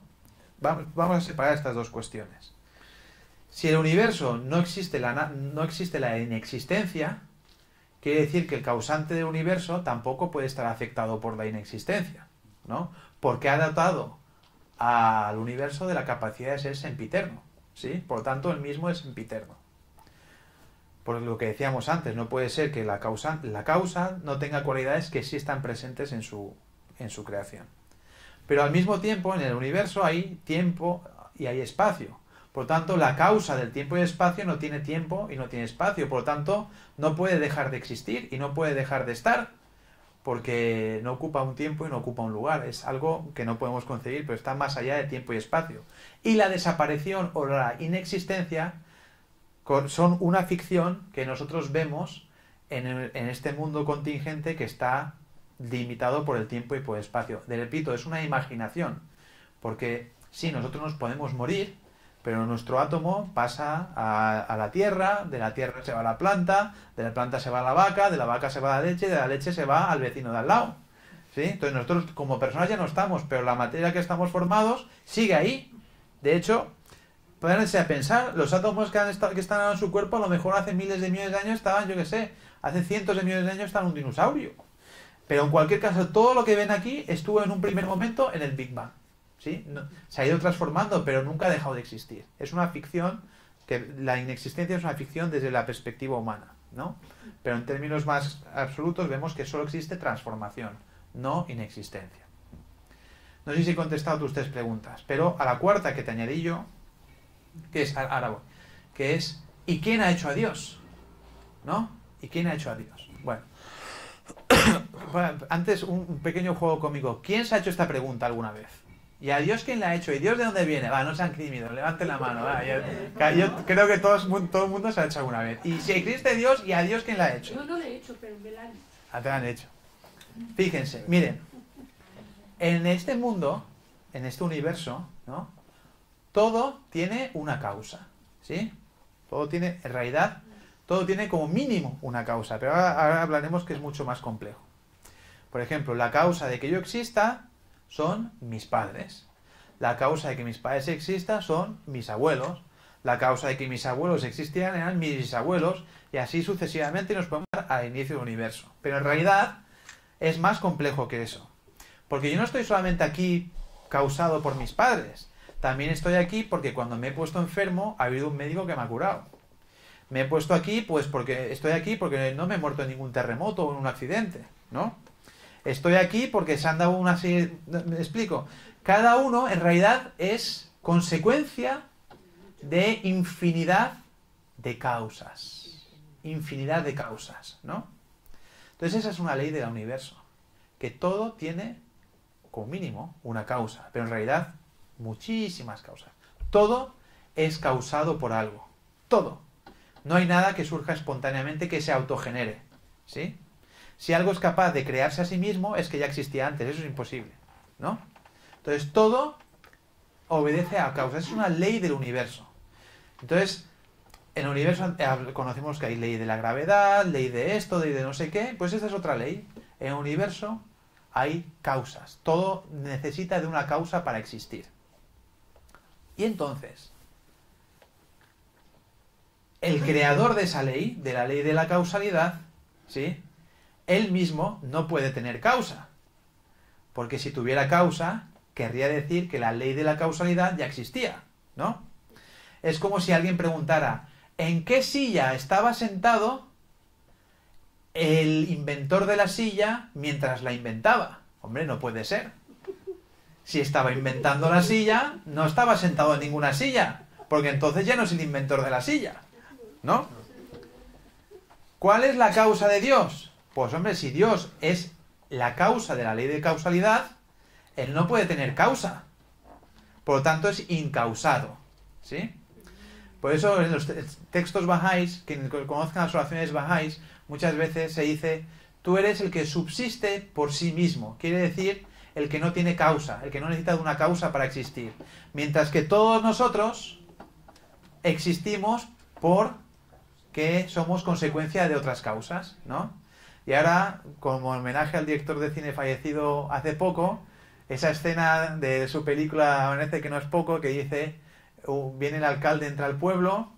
Vamos a separar estas dos cuestiones. Si el universo no existe no existe la inexistencia, quiere decir que el causante del universo tampoco puede estar afectado por la inexistencia, ¿no? Porque ha dotado al universo de la capacidad de ser sempiterno, ¿sí? Por lo tanto, el mismo es sempiterno. Por lo que decíamos antes, no puede ser que la causa no tenga cualidades que sí están presentes en su creación. Pero al mismo tiempo, en el universo hay tiempo y hay espacio. Por lo tanto, la causa del tiempo y espacio no tiene tiempo y no tiene espacio. Por lo tanto, no puede dejar de existir y no puede dejar de estar, porque no ocupa un tiempo y no ocupa un lugar. Es algo que no podemos concebir, pero está más allá de tiempo y espacio. Y la desaparición o la inexistencia son una ficción que nosotros vemos en este mundo contingente que está limitado por el tiempo y por el espacio. Repito, es una imaginación, porque sí, nosotros nos podemos morir, pero nuestro átomo pasa a la tierra, de la tierra se va a la planta, de la planta se va a la vaca, de la vaca se va a la leche, de la leche se va al vecino de al lado, ¿sí? Entonces nosotros como personas ya no estamos, pero la materia que estamos formados sigue ahí. De hecho, pónganse a pensar, los átomos que están en su cuerpo a lo mejor hace miles de millones de años estaban, yo qué sé, hace cientos de millones de años estaba un dinosaurio. Pero en cualquier caso, todo lo que ven aquí estuvo en un primer momento en el Big Bang, ¿sí? No, se ha ido transformando, pero nunca ha dejado de existir. Es una ficción, que la inexistencia es una ficción desde la perspectiva humana, ¿no? Pero en términos más absolutos vemos que solo existe transformación, no inexistencia. No sé si he contestado tus tres preguntas, pero a la cuarta que te añadí yo, que es, ahora voy, que es, ¿y quién ha hecho a Dios? ¿No? ¿Y quién ha hecho a Dios? Bueno, antes un pequeño juego conmigo. ¿Quién se ha hecho esta pregunta alguna vez? ¿Y a Dios quién la ha hecho? ¿Y Dios de dónde viene? Va, no se han crimido, levanten la mano. Va, yo creo que todo el mundo se ha hecho alguna vez. Y si existe Dios, ¿y a Dios quién la ha hecho? Yo no lo he hecho, pero me la han hecho. Ah, te la han hecho. Fíjense, miren, en este mundo, en este universo, ¿no? Todo tiene una causa, ¿sí? Todo tiene, en realidad, todo tiene como mínimo una causa, pero ahora hablaremos que es mucho más complejo. Por ejemplo, la causa de que yo exista son mis padres. La causa de que mis padres existan son mis abuelos. La causa de que mis abuelos existieran eran mis bisabuelos, y así sucesivamente nos podemos dar al inicio del universo. Pero en realidad es más complejo que eso. Porque yo no estoy solamente aquí causado por mis padres. También estoy aquí porque cuando me he puesto enfermo ha habido un médico que me ha curado. Me he puesto aquí pues porque estoy aquí porque no me he muerto en ningún terremoto o en un accidente, ¿no? Estoy aquí porque se han dado una serie... ¿Me explico? Cada uno en realidad es consecuencia de infinidad de causas. Infinidad de causas, ¿no? Entonces esa es una ley del universo. Que todo tiene, como mínimo, una causa. Pero en realidad, muchísimas causas. Todo es causado por algo. Todo. No hay nada que surja espontáneamente que se autogenere, ¿sí? Si algo es capaz de crearse a sí mismo, es que ya existía antes. Eso es imposible, ¿no? Entonces, todo obedece a causas. Es una ley del universo. Entonces, en el universo conocemos que hay ley de la gravedad, ley de esto, ley de no sé qué. Pues esta es otra ley. En el universo hay causas. Todo necesita de una causa para existir. Y entonces, el creador de esa ley, de la ley de la causalidad, ¿sí? Él mismo no puede tener causa. Porque si tuviera causa, querría decir que la ley de la causalidad ya existía, ¿no? Es como si alguien preguntara, ¿en qué silla estaba sentado el inventor de la silla mientras la inventaba? Hombre, no puede ser. Si estaba inventando la silla, no estaba sentado en ninguna silla, porque entonces ya no es el inventor de la silla, ¿no? ¿Cuál es la causa de Dios? Pues hombre, si Dios es la causa de la ley de causalidad, Él no puede tener causa. Por lo tanto, es incausado, ¿sí? Por eso en los textos bahá'ís, quienes conozcan las oraciones bahá'ís, muchas veces se dice, tú eres el que subsiste por sí mismo. Quiere decir, el que no tiene causa, el que no necesita de una causa para existir. Mientras que todos nosotros existimos porque somos consecuencia de otras causas, ¿no? Y ahora, como homenaje al director de cine fallecido hace poco, esa escena de su película Amanece que no es poco, que dice, viene el alcalde, entra al pueblo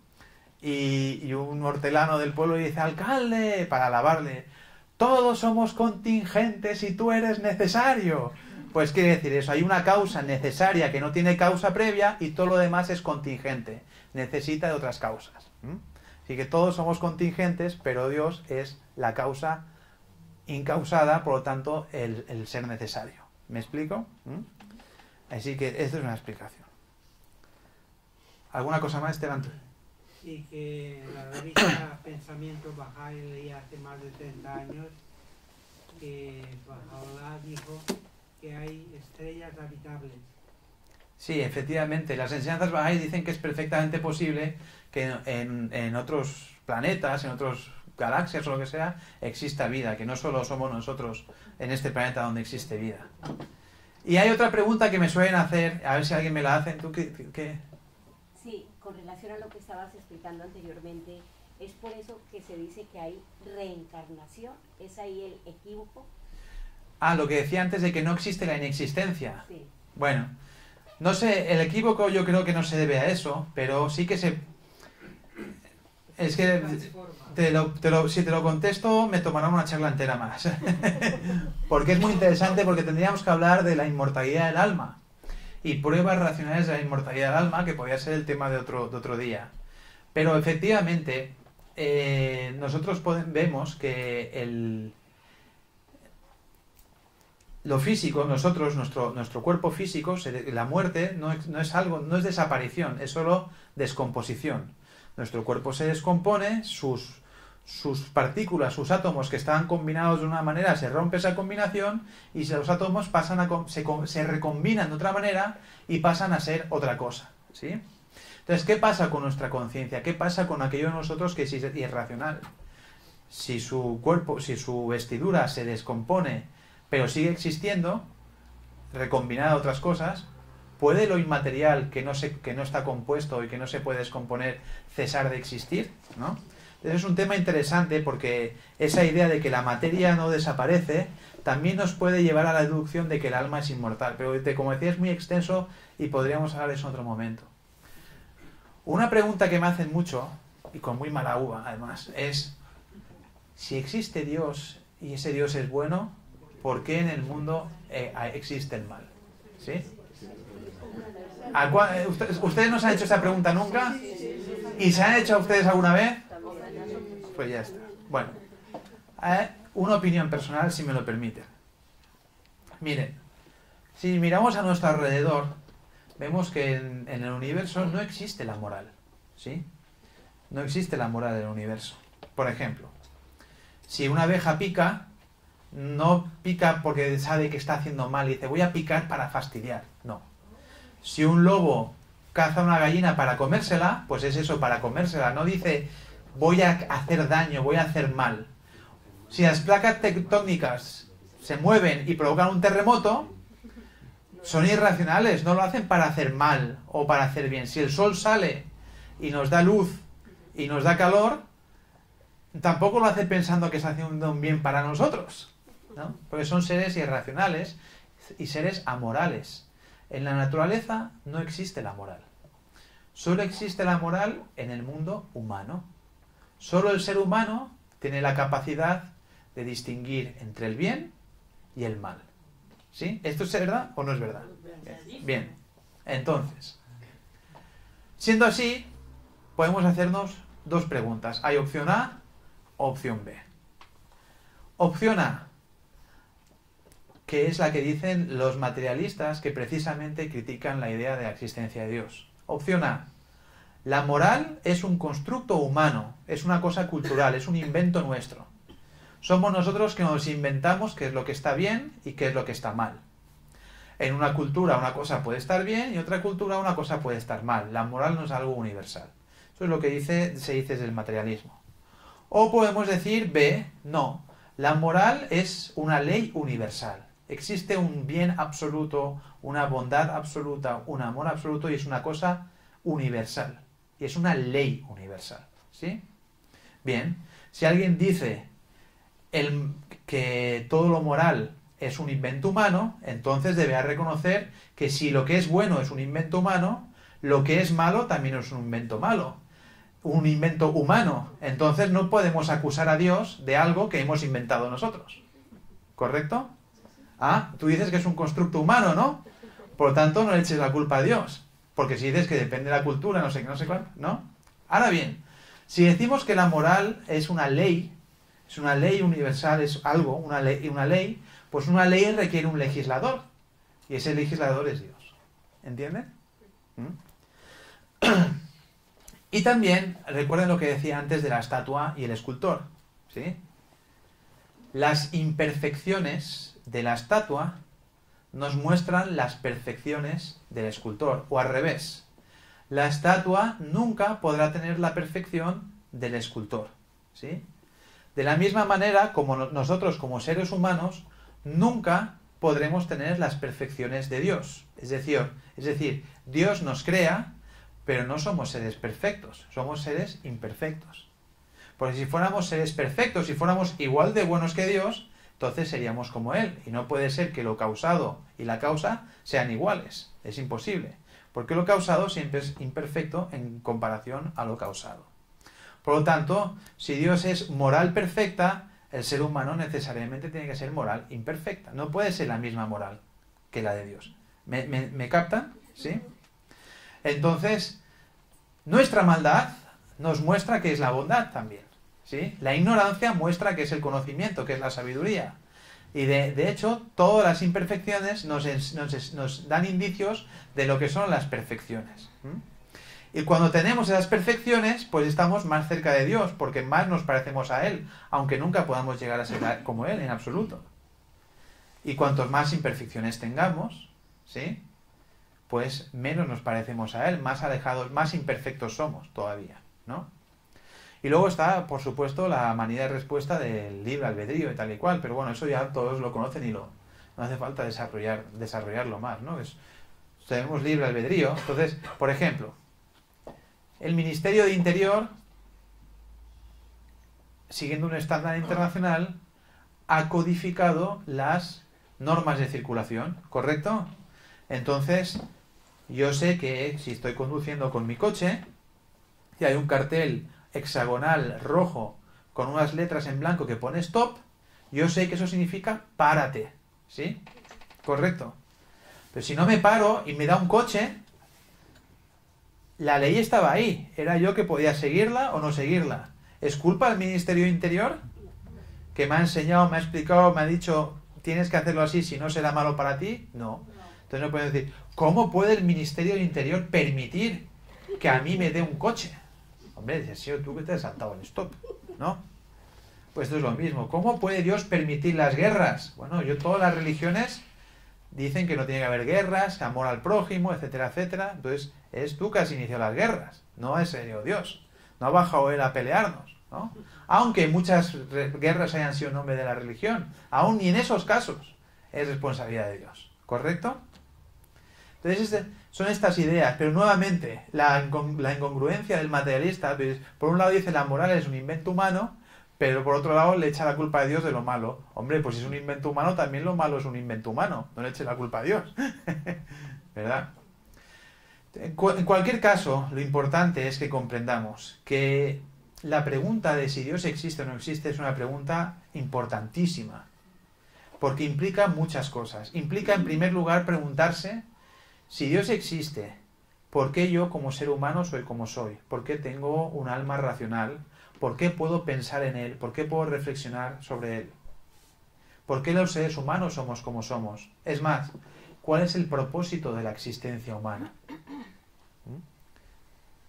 y un hortelano del pueblo dice, alcalde, para alabarle, todos somos contingentes y tú eres necesario. Pues quiere decir eso, hay una causa necesaria que no tiene causa previa y todo lo demás es contingente, necesita de otras causas. Así que todos somos contingentes, pero Dios es la causa incausada, por lo tanto el ser necesario. ¿Me explico? Así que esto es una explicación. ¿Alguna cosa más, Esteban? Y que la revista Pensamiento Bahá'í leí hace más de 30 años que Baha'u'lláh dijo que hay estrellas habitables. Sí, efectivamente, las enseñanzas Bahá'í dicen que es perfectamente posible que en otros planetas, en otras galaxias o lo que sea, exista vida, que no solo somos nosotros en este planeta donde existe vida. Y hay otra pregunta que me suelen hacer, a ver si alguien me la hace. ¿Tú qué? Sí, con relación a lo que estabas explicando anteriormente, es por eso que se dice que hay reencarnación, ¿es ahí el equívoco? Ah, lo que decía antes de que no existe la inexistencia. Sí. Bueno, no sé, el equívoco yo creo que no se debe a eso, pero sí que se... Es que si te lo contesto me tomará una charla entera más. Porque es muy interesante, porque tendríamos que hablar de la inmortalidad del alma y pruebas racionales de la inmortalidad del alma, que podría ser el tema de otro día. Pero efectivamente, nosotros vemos que lo físico, nuestro cuerpo físico, la muerte no es desaparición, es solo descomposición. Nuestro cuerpo se descompone, sus partículas, sus átomos que estaban combinados de una manera, se rompe esa combinación y los átomos se recombinan de otra manera y pasan a ser otra cosa, ¿sí? Entonces, ¿qué pasa con nuestra conciencia? ¿Qué pasa con aquello de nosotros que es irracional? Si su cuerpo, si su vestidura se descompone, pero sigue existiendo, recombinada a otras cosas, ¿puede lo inmaterial que no está compuesto y que no se puede descomponer cesar de existir? ¿No? Entonces es un tema interesante, porque esa idea de que la materia no desaparece también nos puede llevar a la deducción de que el alma es inmortal. Pero como decía, es muy extenso y podríamos hablar de eso en otro momento. Una pregunta que me hacen mucho, y con muy mala uva además, es si existe Dios y ese Dios es bueno, ¿por qué en el mundo existe el mal? ¿Sí? ¿Ustedes no se han hecho esa pregunta nunca? ¿Y se han hecho a ustedes alguna vez? Pues ya está. Bueno, una opinión personal, si me lo permiten. Miren, si miramos a nuestro alrededor, vemos que en el universo no existe la moral, ¿sí? No existe la moral en el universo. Por ejemplo, si una abeja pica, no pica porque sabe que está haciendo mal y dice, voy a picar para fastidiar. No. Si un lobo caza una gallina para comérsela, pues es eso, para comérsela. No dice, voy a hacer daño, voy a hacer mal. Si las placas tectónicas se mueven y provocan un terremoto, son irracionales, no lo hacen para hacer mal o para hacer bien. Si el sol sale y nos da luz y nos da calor, tampoco lo hace pensando que está haciendo un bien para nosotros, ¿no? Porque son seres irracionales y seres amorales. En la naturaleza no existe la moral. Solo existe la moral en el mundo humano. Solo el ser humano tiene la capacidad de distinguir entre el bien y el mal. ¿Sí? ¿Esto es verdad o no es verdad? Bien. Entonces, siendo así, podemos hacernos dos preguntas. Hay opción A o opción B. Opción A, que es la que dicen los materialistas que precisamente critican la idea de la existencia de Dios. Opción A, la moral es un constructo humano, es una cosa cultural, es un invento nuestro. Somos nosotros que nos inventamos qué es lo que está bien y qué es lo que está mal. En una cultura una cosa puede estar bien y en otra cultura una cosa puede estar mal. La moral no es algo universal. Eso es lo que se dice desde el materialismo. O podemos decir B, no, la moral es una ley universal. Existe un bien absoluto, una bondad absoluta, un amor absoluto y es una cosa universal. Y es una ley universal. ¿Sí? Bien, si alguien dice que todo lo moral es un invento humano, entonces deberá reconocer que si lo que es bueno es un invento humano, lo que es malo también es un invento malo, un invento humano. Entonces no podemos acusar a Dios de algo que hemos inventado nosotros. ¿Correcto? Ah, tú dices que es un constructo humano, ¿no? Por lo tanto, no le eches la culpa a Dios. Porque si dices que depende de la cultura, no sé qué, no sé cuál, ¿no? Ahora bien, si decimos que la moral es una ley universal, es algo, una ley, pues una ley requiere un legislador. Y ese legislador es Dios. ¿Entienden? Y también, recuerden lo que decía antes de la estatua y el escultor, ¿sí? Las imperfecciones de la estatua nos muestran las perfecciones del escultor, o al revés. La estatua nunca podrá tener la perfección del escultor, ¿sí? De la misma manera, como nosotros como seres humanos, nunca podremos tener las perfecciones de Dios. Es decir, Dios nos crea, pero no somos seres perfectos, somos seres imperfectos. Porque si fuéramos seres perfectos, si fuéramos igual de buenos que Dios, entonces seríamos como Él. Y no puede ser que lo causado y la causa sean iguales. Es imposible. Porque lo causado siempre es imperfecto en comparación a lo causado. Por lo tanto, si Dios es moral perfecta, el ser humano necesariamente tiene que ser moral imperfecta. No puede ser la misma moral que la de Dios. ¿Me captan? ¿Sí? Entonces, nuestra maldad nos muestra que es la bondad también, ¿sí? La ignorancia muestra que es el conocimiento, que es la sabiduría. Y de hecho, todas las imperfecciones nos dan indicios de lo que son las perfecciones. Y cuando tenemos esas perfecciones, pues estamos más cerca de Dios, porque más nos parecemos a Él, aunque nunca podamos llegar a ser como Él en absoluto. Y cuantos más imperfecciones tengamos, ¿sí?, pues menos nos parecemos a Él, más alejados, más imperfectos somos todavía, ¿no? Y luego está, por supuesto, la manera de respuesta del libre albedrío y tal y cual, pero bueno, eso ya todos lo conocen y no hace falta desarrollarlo más, ¿no? Tenemos libre albedrío. Entonces, por ejemplo, el Ministerio de Interior, siguiendo un estándar internacional, ha codificado las normas de circulación, ¿correcto? Entonces, yo sé que si estoy conduciendo con mi coche y hay un cartel hexagonal rojo con unas letras en blanco que pone stop, yo sé que eso significa párate, ¿sí? Correcto. Pero si no me paro y me da un coche, la ley estaba ahí. Era yo que podía seguirla o no seguirla. ¿Es culpa del Ministerio de Interior? Que me ha enseñado, me ha explicado, me ha dicho, tienes que hacerlo así, si no será malo para ti. No. Entonces no pueden decir, ¿cómo puede el Ministerio de Interior permitir que a mí me dé un coche? Hombre, dices, sí, tú que te has saltado el stop, ¿no? Pues esto es lo mismo. ¿Cómo puede Dios permitir las guerras? Bueno, todas las religiones dicen que no tiene que haber guerras, amor al prójimo, etcétera, etcétera. Entonces, es tú que has iniciado las guerras, no es Dios. No ha bajado Él a pelearnos, ¿no? Aunque muchas guerras hayan sido en nombre de la religión, aún ni en esos casos es responsabilidad de Dios, ¿correcto? Entonces, son estas ideas, pero nuevamente, la incongruencia del materialista, pues, por un lado dice la moral es un invento humano, pero por otro lado le echa la culpa a Dios de lo malo. Hombre, pues si es un invento humano, también lo malo es un invento humano, no le eche la culpa a Dios, ¿verdad? En cualquier caso, lo importante es que comprendamos que la pregunta de si Dios existe o no existe es una pregunta importantísima, porque implica muchas cosas. Implica, en primer lugar, preguntarse si Dios existe, ¿por qué yo como ser humano soy como soy? ¿Por qué tengo un alma racional? ¿Por qué puedo pensar en Él? ¿Por qué puedo reflexionar sobre Él? ¿Por qué los seres humanos somos como somos? Es más, ¿cuál es el propósito de la existencia humana?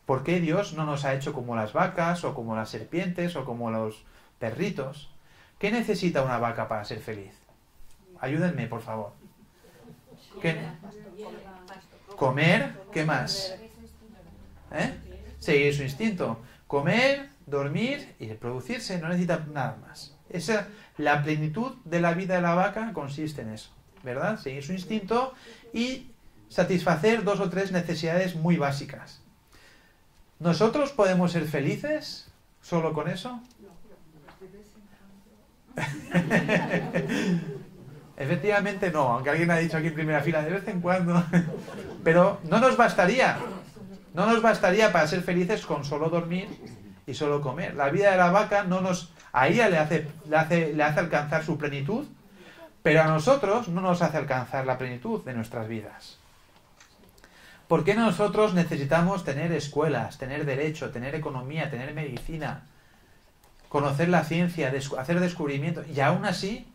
¿Por qué Dios no nos ha hecho como las vacas, o como las serpientes, o como los perritos? ¿Qué necesita una vaca para ser feliz? Ayúdenme, por favor. ¿Qué? Comer, ¿qué más? Seguir su instinto. Comer, dormir y reproducirse, no necesita nada más. La plenitud de la vida de la vaca consiste en eso, ¿verdad? Seguir su instinto y satisfacer 2 o 3 necesidades muy básicas. ¿Nosotros podemos ser felices solo con eso? Efectivamente no, aunque alguien ha dicho aquí en primera fila de vez en cuando, pero no nos bastaría. No nos bastaría para ser felices con solo dormir y solo comer. La vida de la vaca a ella le hace alcanzar su plenitud, pero a nosotros no nos hace alcanzar la plenitud de nuestras vidas. ¿Por qué nosotros necesitamos tener escuelas, tener derecho, tener economía, tener medicina, conocer la ciencia, hacer descubrimientos? Y aún así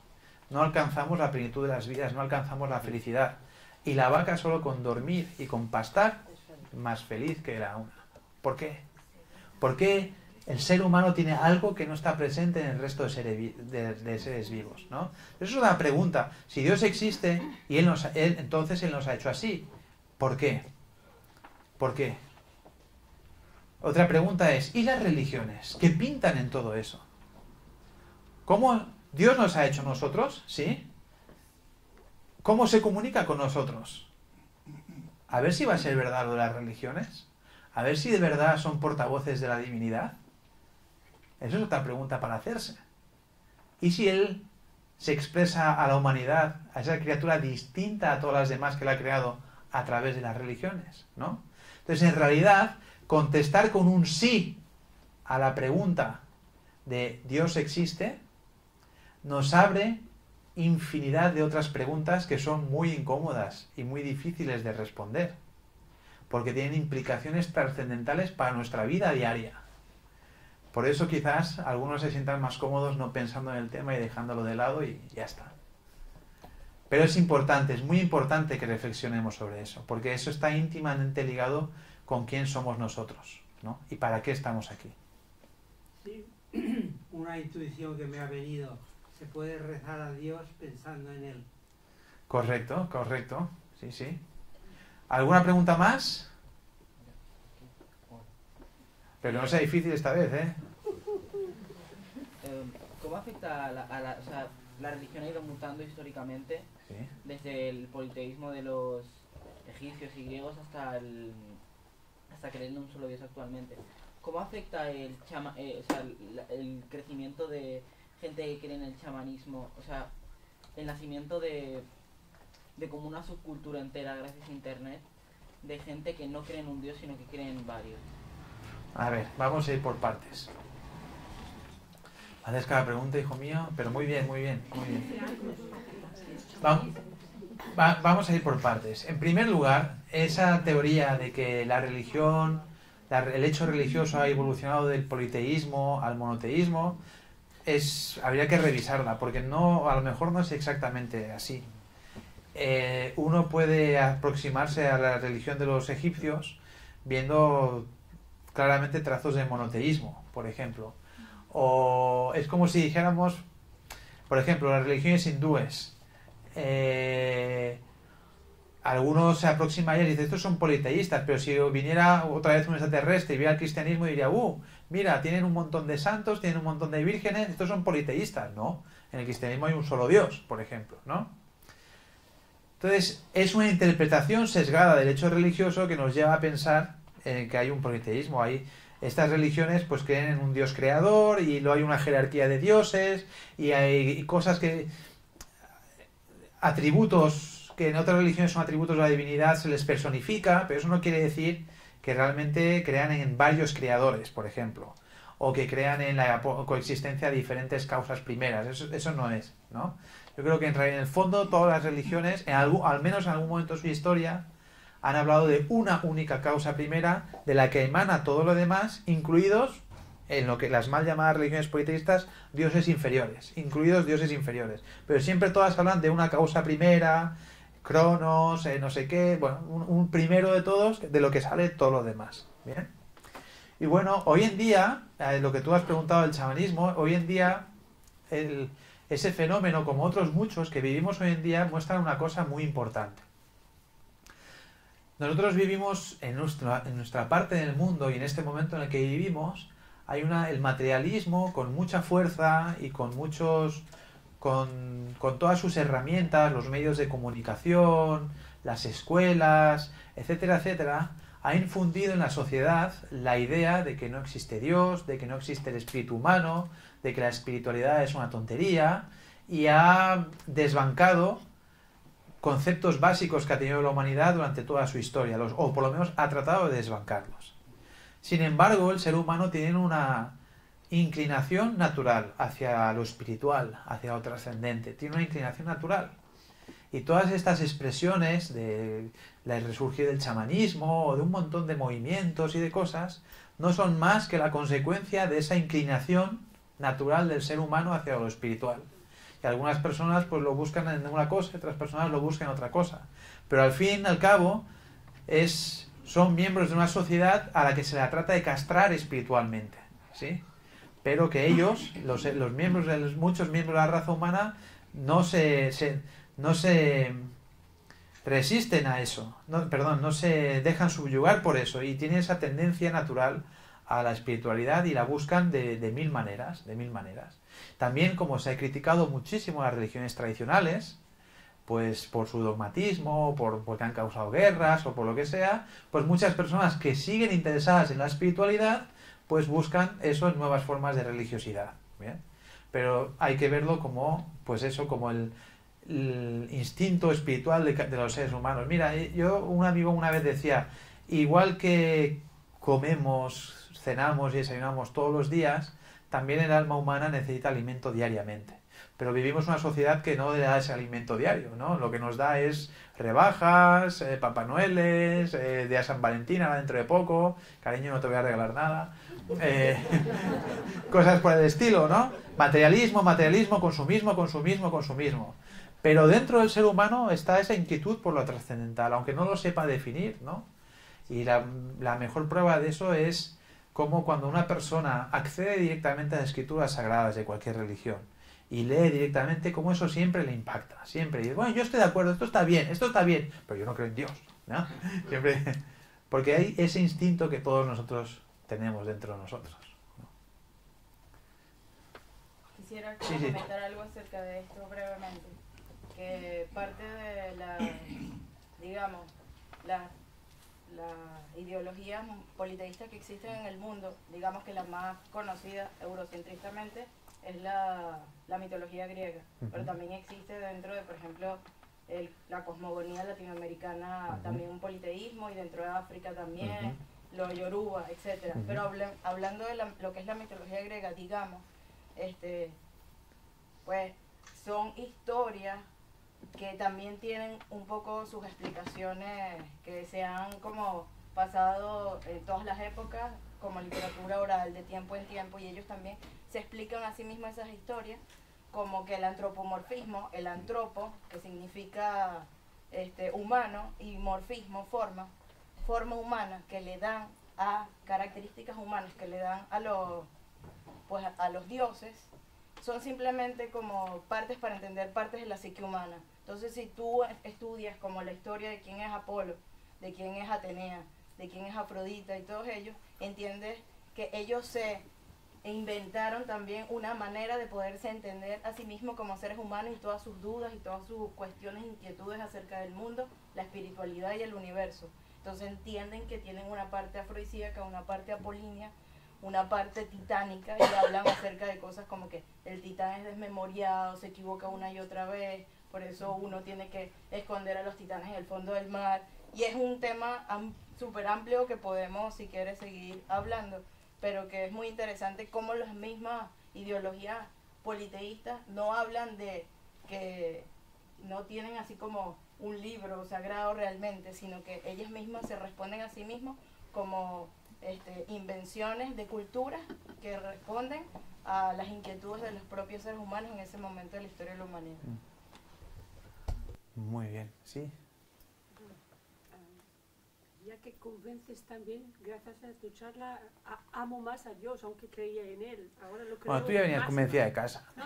no alcanzamos la plenitud de las vidas, no alcanzamos la felicidad. Y la vaca solo con dormir y con pastar, más feliz que la una. ¿Por qué? ¿Por qué el ser humano tiene algo que no está presente en el resto de seres vivos, ¿no? Eso es una pregunta. Si Dios existe y entonces Él nos ha hecho así, ¿por qué? ¿Por qué? Otra pregunta es, ¿y las religiones? ¿Qué pintan en todo eso? ¿Cómo Dios nos ha hecho nosotros? ¿Sí? ¿Cómo se comunica con nosotros? A ver si va a ser verdad lo de las religiones. A ver si de verdad son portavoces de la divinidad. Eso es otra pregunta para hacerse. ¿Y si Él se expresa a la humanidad, a esa criatura distinta a todas las demás que Él ha creado a través de las religiones, ¿no? Entonces, en realidad, contestar con un sí a la pregunta de ¿Dios existe? Nos abre infinidad de otras preguntas que son muy incómodas y muy difíciles de responder, porque tienen implicaciones trascendentales para nuestra vida diaria. Por eso quizás algunos se sientan más cómodos no pensando en el tema y dejándolo de lado y ya está. Pero es importante, es muy importante que reflexionemos sobre eso, porque eso está íntimamente ligado con quién somos nosotros, ¿no? Y para qué estamos aquí. Sí, una intuición que me ha venido. Se puede rezar a Dios pensando en Él. Correcto, correcto. Sí, sí. ¿Alguna pregunta más? Pero no sea difícil esta vez, ¿eh? ¿Cómo afecta o sea, la religión ha ido mutando históricamente? Sí. Desde el politeísmo de los egipcios y griegos hasta creer en un solo Dios actualmente. ¿Cómo afecta el crecimiento de gente que cree en el chamanismo? O sea, el nacimiento de como una subcultura entera gracias a internet de gente que no cree en un Dios sino que cree en varios. A ver, vamos a ir por partes. Haces cada pregunta, hijo mío, pero muy bien, muy bien, muy bien. Vamos a ir por partes. En primer lugar, esa teoría de que la religión, el hecho religioso ha evolucionado del politeísmo al monoteísmo, habría que revisarla, porque a lo mejor no es exactamente así. Uno puede aproximarse a la religión de los egipcios viendo claramente trazos de monoteísmo, por ejemplo. O es como si dijéramos, por ejemplo, las religiones hindúes. Algunos se aproximan y dicen, estos son politeístas, pero si viniera otra vez un extraterrestre y viera el cristianismo, diría, mira, tienen un montón de santos, tienen un montón de vírgenes, estos son politeístas. No, en el cristianismo hay un solo Dios, por ejemplo, ¿no? Entonces, es una interpretación sesgada del hecho religioso que nos lleva a pensar que hay un politeísmo. Estas religiones pues creen en un Dios creador y luego hay una jerarquía de dioses y hay cosas atributos que en otras religiones son atributos de la divinidad, se les personifica, pero eso no quiere decir que realmente crean en varios creadores, por ejemplo, o que crean en la coexistencia de diferentes causas primeras. Eso no es, ¿no? Yo creo que en el fondo todas las religiones, al menos en algún momento de su historia, han hablado de una única causa primera de la que emana todo lo demás, incluidos, en lo que las mal llamadas religiones politeístas, dioses inferiores, incluidos dioses inferiores. Pero siempre todas hablan de una causa primera, Cronos, no sé qué, bueno, un primero de todos, de lo que sale todo lo demás. ¿Bien? Y bueno, hoy en día, lo que tú has preguntado del chamanismo, hoy en día ese fenómeno, como otros muchos que vivimos hoy en día, muestran una cosa muy importante. Nosotros vivimos en nuestra parte del mundo y en este momento en el que vivimos hay el materialismo con mucha fuerza y con todas sus herramientas, los medios de comunicación, las escuelas, etcétera, etcétera, ha infundido en la sociedad la idea de que no existe Dios, de que no existe el espíritu humano, de que la espiritualidad es una tontería y ha desbancado conceptos básicos que ha tenido la humanidad durante toda su historia, o por lo menos ha tratado de desbancarlos. Sin embargo, el ser humano tiene una inclinación natural hacia lo espiritual, hacia lo trascendente, tiene una inclinación natural. Y todas estas expresiones de la resurgir del chamanismo o de un montón de movimientos y de cosas no son más que la consecuencia de esa inclinación natural del ser humano hacia lo espiritual. Y algunas personas pues lo buscan en una cosa, otras personas lo buscan en otra cosa. Pero al fin y al cabo son miembros de una sociedad a la que se la trata de castrar espiritualmente, ¿sí? Pero que ellos, los miembros, muchos miembros de la raza humana, no se resisten a eso, no se dejan subyugar por eso, y tienen esa tendencia natural a la espiritualidad y la buscan de mil maneras, También, como se ha criticado muchísimo las religiones tradicionales, pues por su dogmatismo, porque han causado guerras o por lo que sea, pues muchas personas que siguen interesadas en la espiritualidad, pues buscan eso en nuevas formas de religiosidad, ¿bien? Pero hay que verlo como, pues eso, como el instinto espiritual de los seres humanos. Mira, un amigo una vez decía, igual que comemos, cenamos y desayunamos todos los días, también el alma humana necesita alimento diariamente. Pero vivimos una sociedad que no le da ese alimento diario, ¿no? Lo que nos da es rebajas, Papá Noeles, día San Valentín, ahora dentro de poco, cariño, no te voy a regalar nada, cosas por el estilo, ¿no? Materialismo, consumismo. Pero dentro del ser humano está esa inquietud por lo trascendental, aunque no lo sepa definir, ¿no? Y la mejor prueba de eso es cómo cuando una persona accede directamente a las escrituras sagradas de cualquier religión y lee directamente, cómo eso siempre le impacta. Siempre dice, bueno, yo estoy de acuerdo, esto está bien, pero yo no creo en Dios, ¿no? Siempre, porque hay ese instinto que todos nosotros tenemos dentro de nosotros. Quisiera comentar algo acerca de esto brevemente, que parte de las ideologías politeístas que existen en el mundo, digamos que la más conocida eurocentristamente es la mitología griega, pero también existe dentro de, por ejemplo, la cosmogonía latinoamericana, también un politeísmo, y dentro de África también, los yoruba, etc. Pero hablando de lo que es la mitología griega, digamos, pues son historias que también tienen un poco sus explicaciones que se han como pasado en todas las épocas como literatura oral de tiempo en tiempo, y ellos también se explican a sí mismos esas historias como que el antropomorfismo, el antropo, que significa humano, y morfismo, forma humana, que le dan a características humanas que le dan a los dioses, son simplemente como partes para entender partes de la psique humana. Entonces, si tú estudias como la historia de quién es Apolo, de quién es Atenea, de quién es Afrodita y todos ellos, entiendes que ellos se inventaron también una manera de poderse entender a sí mismos como seres humanos, y todas sus dudas y todas sus cuestiones, inquietudes acerca del mundo, la espiritualidad y el universo. Entonces entienden que tienen una parte afrodisíaca, una parte apolínea, una parte titánica, y hablan acerca de cosas como que el titán es desmemoriado, se equivoca una y otra vez, por eso uno tiene que esconder a los titanes en el fondo del mar, y es un tema súper amplio que podemos, si quieres, seguir hablando, pero que es muy interesante cómo las mismas ideologías politeístas no hablan de que no tienen así como un libro sagrado realmente, sino que ellas mismas se responden a sí mismos como invenciones de culturas que responden a las inquietudes de los propios seres humanos en ese momento de la historia de la humanidad. Muy bien, sí. Ya que convences también, gracias a tu charla, amo más a Dios, aunque creía en Él. Ahora lo creo. Bueno, tú ya venías convencida de casa. No.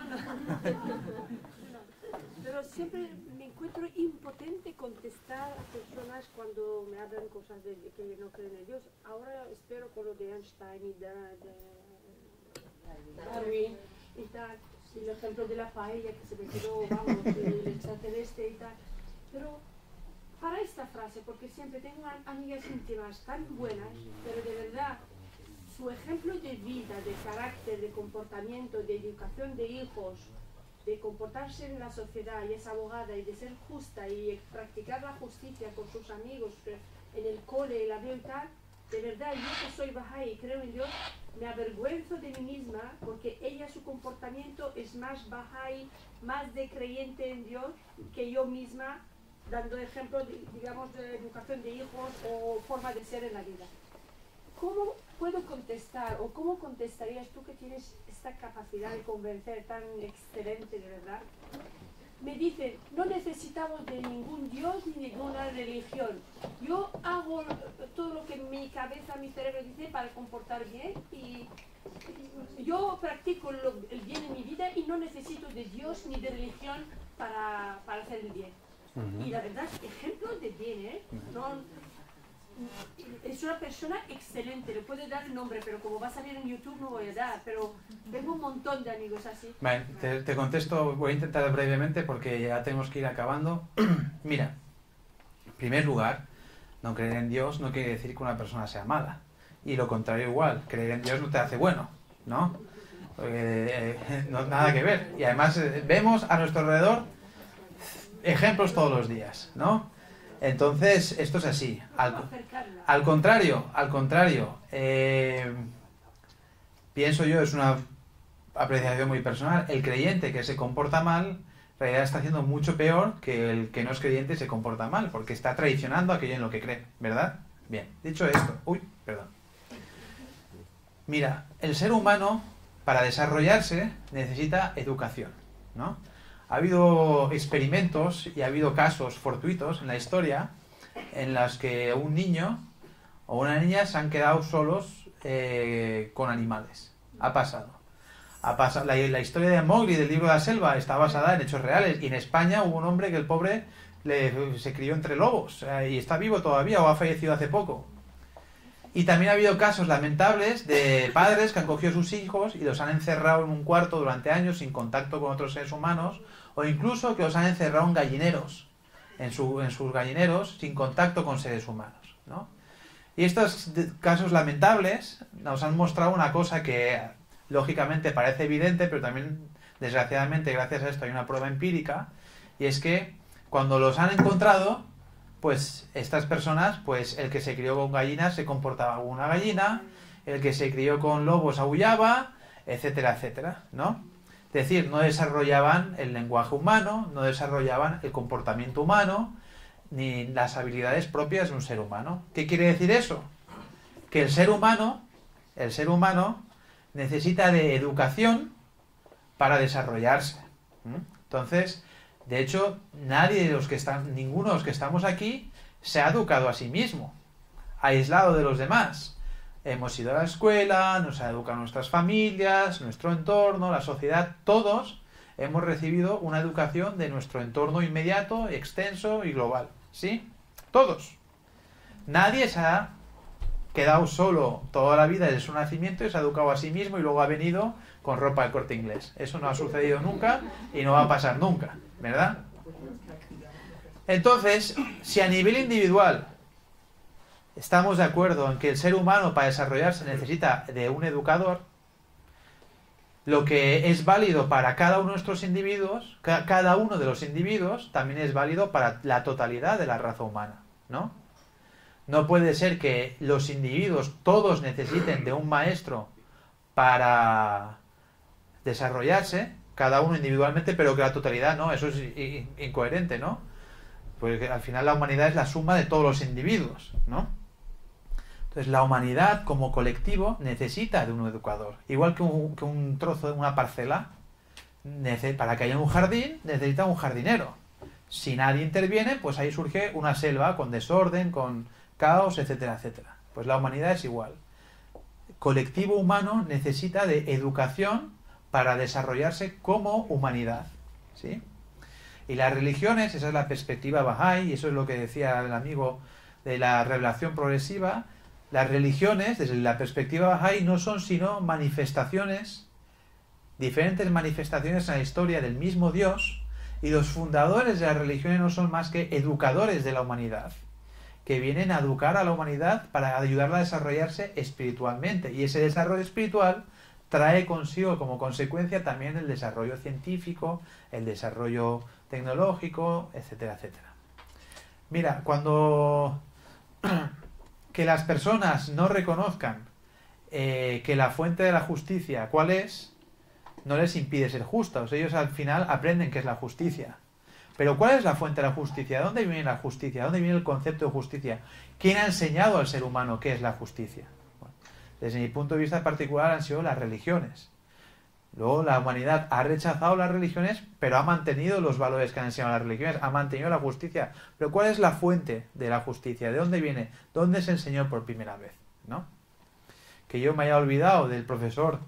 Pero siempre me encuentro impotente contestar a personas cuando me hablan cosas de que no creen en Dios. Ahora espero con lo de Einstein y de Darwin y tal, y el ejemplo de la paella que se me quedó, vamos, el extraterrestre y tal. Pero para esta frase, porque siempre tengo amigas íntimas tan buenas, pero de verdad, su ejemplo de vida, de carácter, de comportamiento, de educación de hijos, de comportarse en la sociedad y es abogada y de ser justa y practicar la justicia con sus amigos en el cole, la veo y tal, de verdad, yo que soy Bahá'í y creo en Dios, me avergüenzo de mí misma porque ella, su comportamiento es más Bahá'í, más de creyente en Dios que yo misma, dando ejemplos, digamos, de educación de hijos o forma de ser en la vida. ¿Cómo puedo contestar o cómo contestarías tú que tienes esta capacidad de convencer tan excelente, de verdad? Me dicen, no necesitamos de ningún Dios ni ninguna religión. Yo hago todo lo que mi cabeza, mi cerebro dice para comportar bien y yo practico el bien en mi vida y no necesito de Dios ni de religión para hacer el bien. Y la verdad, ejemplo de bien, ¿eh? Es una persona excelente, le puedo dar el nombre, pero como va a salir en YouTube no voy a dar, pero tengo un montón de amigos así. Vale, te contesto, voy a intentar brevemente porque ya tenemos que ir acabando. Mira, en primer lugar, no creer en Dios no quiere decir que una persona sea mala. Y lo contrario igual, creer en Dios no te hace bueno, ¿no? No nada que ver. Y además vemos a nuestro alrededor ejemplos todos los días, ¿no? Entonces, esto es así. Al contrario, pienso yo, es una apreciación muy personal, el creyente que se comporta mal, en realidad está haciendo mucho peor que el que no es creyente y se comporta mal, porque está traicionando aquello en lo que cree, ¿verdad? Bien, dicho esto, mira, el ser humano, para desarrollarse, necesita educación, ¿no? Ha habido experimentos y ha habido casos fortuitos en la historia en los que un niño o una niña se han quedado solos con animales. Ha pasado. La historia de Mowgli del libro de la selva está basada en hechos reales. Y en España hubo un hombre que el pobre se crió entre lobos y está vivo todavía o ha fallecido hace poco. Y también ha habido casos lamentables de padres que han cogido a sus hijos y los han encerrado en un cuarto durante años sin contacto con otros seres humanos, o incluso que los han encerrado en gallineros, en sus gallineros, sin contacto con seres humanos, ¿no? Y estos casos lamentables nos han mostrado una cosa que lógicamente parece evidente, pero también desgraciadamente gracias a esto hay una prueba empírica, y es que cuando los han encontrado, pues estas personas, pues el que se crió con gallinas se comportaba como una gallina, el que se crió con lobos aullaba, etcétera, etcétera, ¿no? Es decir, no desarrollaban el lenguaje humano, no desarrollaban el comportamiento humano, ni las habilidades propias de un ser humano. ¿Qué quiere decir eso? Que el ser humano necesita de educación para desarrollarse. Entonces, de hecho, ninguno de los que estamos aquí se ha educado a sí mismo, aislado de los demás. Hemos ido a la escuela, nos ha educado nuestras familias, nuestro entorno, la sociedad, todos hemos recibido una educación de nuestro entorno inmediato, extenso y global. ¿Sí? Todos. Nadie se ha quedado solo toda la vida desde su nacimiento y se ha educado a sí mismo y luego ha venido con ropa del Corte Inglés. Eso no ha sucedido nunca y no va a pasar nunca, ¿verdad? Entonces, si a nivel individual estamos de acuerdo en que el ser humano para desarrollarse necesita de un educador, lo que es válido para cada uno de nuestros individuos, cada uno de los individuos también es válido para la totalidad de la raza humana, ¿no? No puede ser que los individuos todos necesiten de un maestro para desarrollarse, cada uno individualmente, pero que la totalidad no, eso es incoherente, ¿no? Porque al final la humanidad es la suma de todos los individuos, ¿no? Entonces la humanidad como colectivo necesita de un educador. Igual que un trozo de una parcela, para que haya un jardín, necesita un jardinero. Si nadie interviene, pues ahí surge una selva con desorden, con caos, etcétera, etcétera. Pues la humanidad es igual. Colectivo humano necesita de educación para desarrollarse como humanidad, ¿sí? Y las religiones, esa es la perspectiva Bahá'í, y eso es lo que decía el amigo de la revelación progresiva. Las religiones, desde la perspectiva Bahá'í, no son sino manifestaciones, diferentes manifestaciones en la historia del mismo Dios, y los fundadores de las religiones no son más que educadores de la humanidad, que vienen a educar a la humanidad para ayudarla a desarrollarse espiritualmente, y ese desarrollo espiritual trae consigo como consecuencia también el desarrollo científico, el desarrollo tecnológico, etcétera, etcétera. Mira, cuando que las personas no reconozcan que la fuente de la justicia, ¿cuál es?, no les impide ser justos. Ellos al final aprenden qué es la justicia. Pero ¿cuál es la fuente de la justicia? ¿De dónde viene la justicia? ¿De dónde viene el concepto de justicia? ¿Quién ha enseñado al ser humano qué es la justicia? Bueno, desde mi punto de vista particular han sido las religiones. Luego la humanidad ha rechazado las religiones, pero ha mantenido los valores que han enseñado las religiones, ha mantenido la justicia. Pero ¿cuál es la fuente de la justicia? ¿De dónde viene? ¿Dónde se enseñó por primera vez? ¿No? Que yo me haya olvidado del profesor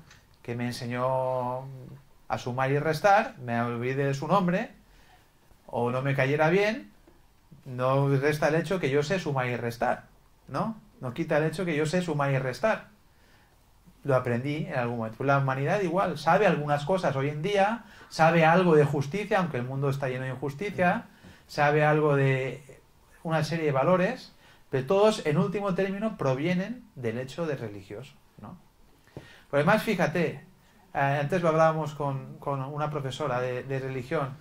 que me enseñó a sumar y restar, me olvidé de su nombre, o no me cayera bien, no resta el hecho que yo sé sumar y restar, ¿no? No quita el hecho que yo sé sumar y restar. Lo aprendí en algún momento. La humanidad igual sabe algunas cosas hoy en día, sabe algo de justicia, aunque el mundo está lleno de injusticia, sabe algo de una serie de valores, pero todos en último término provienen del hecho de religioso, ¿no? Por además, fíjate, antes lo hablábamos con una profesora de religión.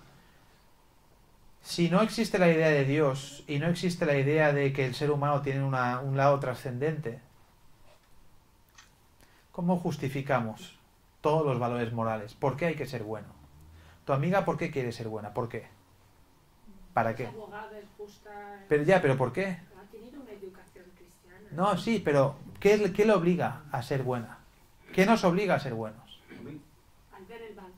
Si no existe la idea de Dios y no existe la idea de que el ser humano tiene un lado trascendente, ¿cómo justificamos todos los valores morales? ¿Por qué hay que ser bueno? Tu amiga, ¿por qué quiere ser buena? ¿Por qué? ¿Para qué? Pero ¿por qué? Ha tenido una educación cristiana. No, sí, pero ¿qué le obliga a ser buena? ¿Qué nos obliga a ser buenos? Al ver el mal.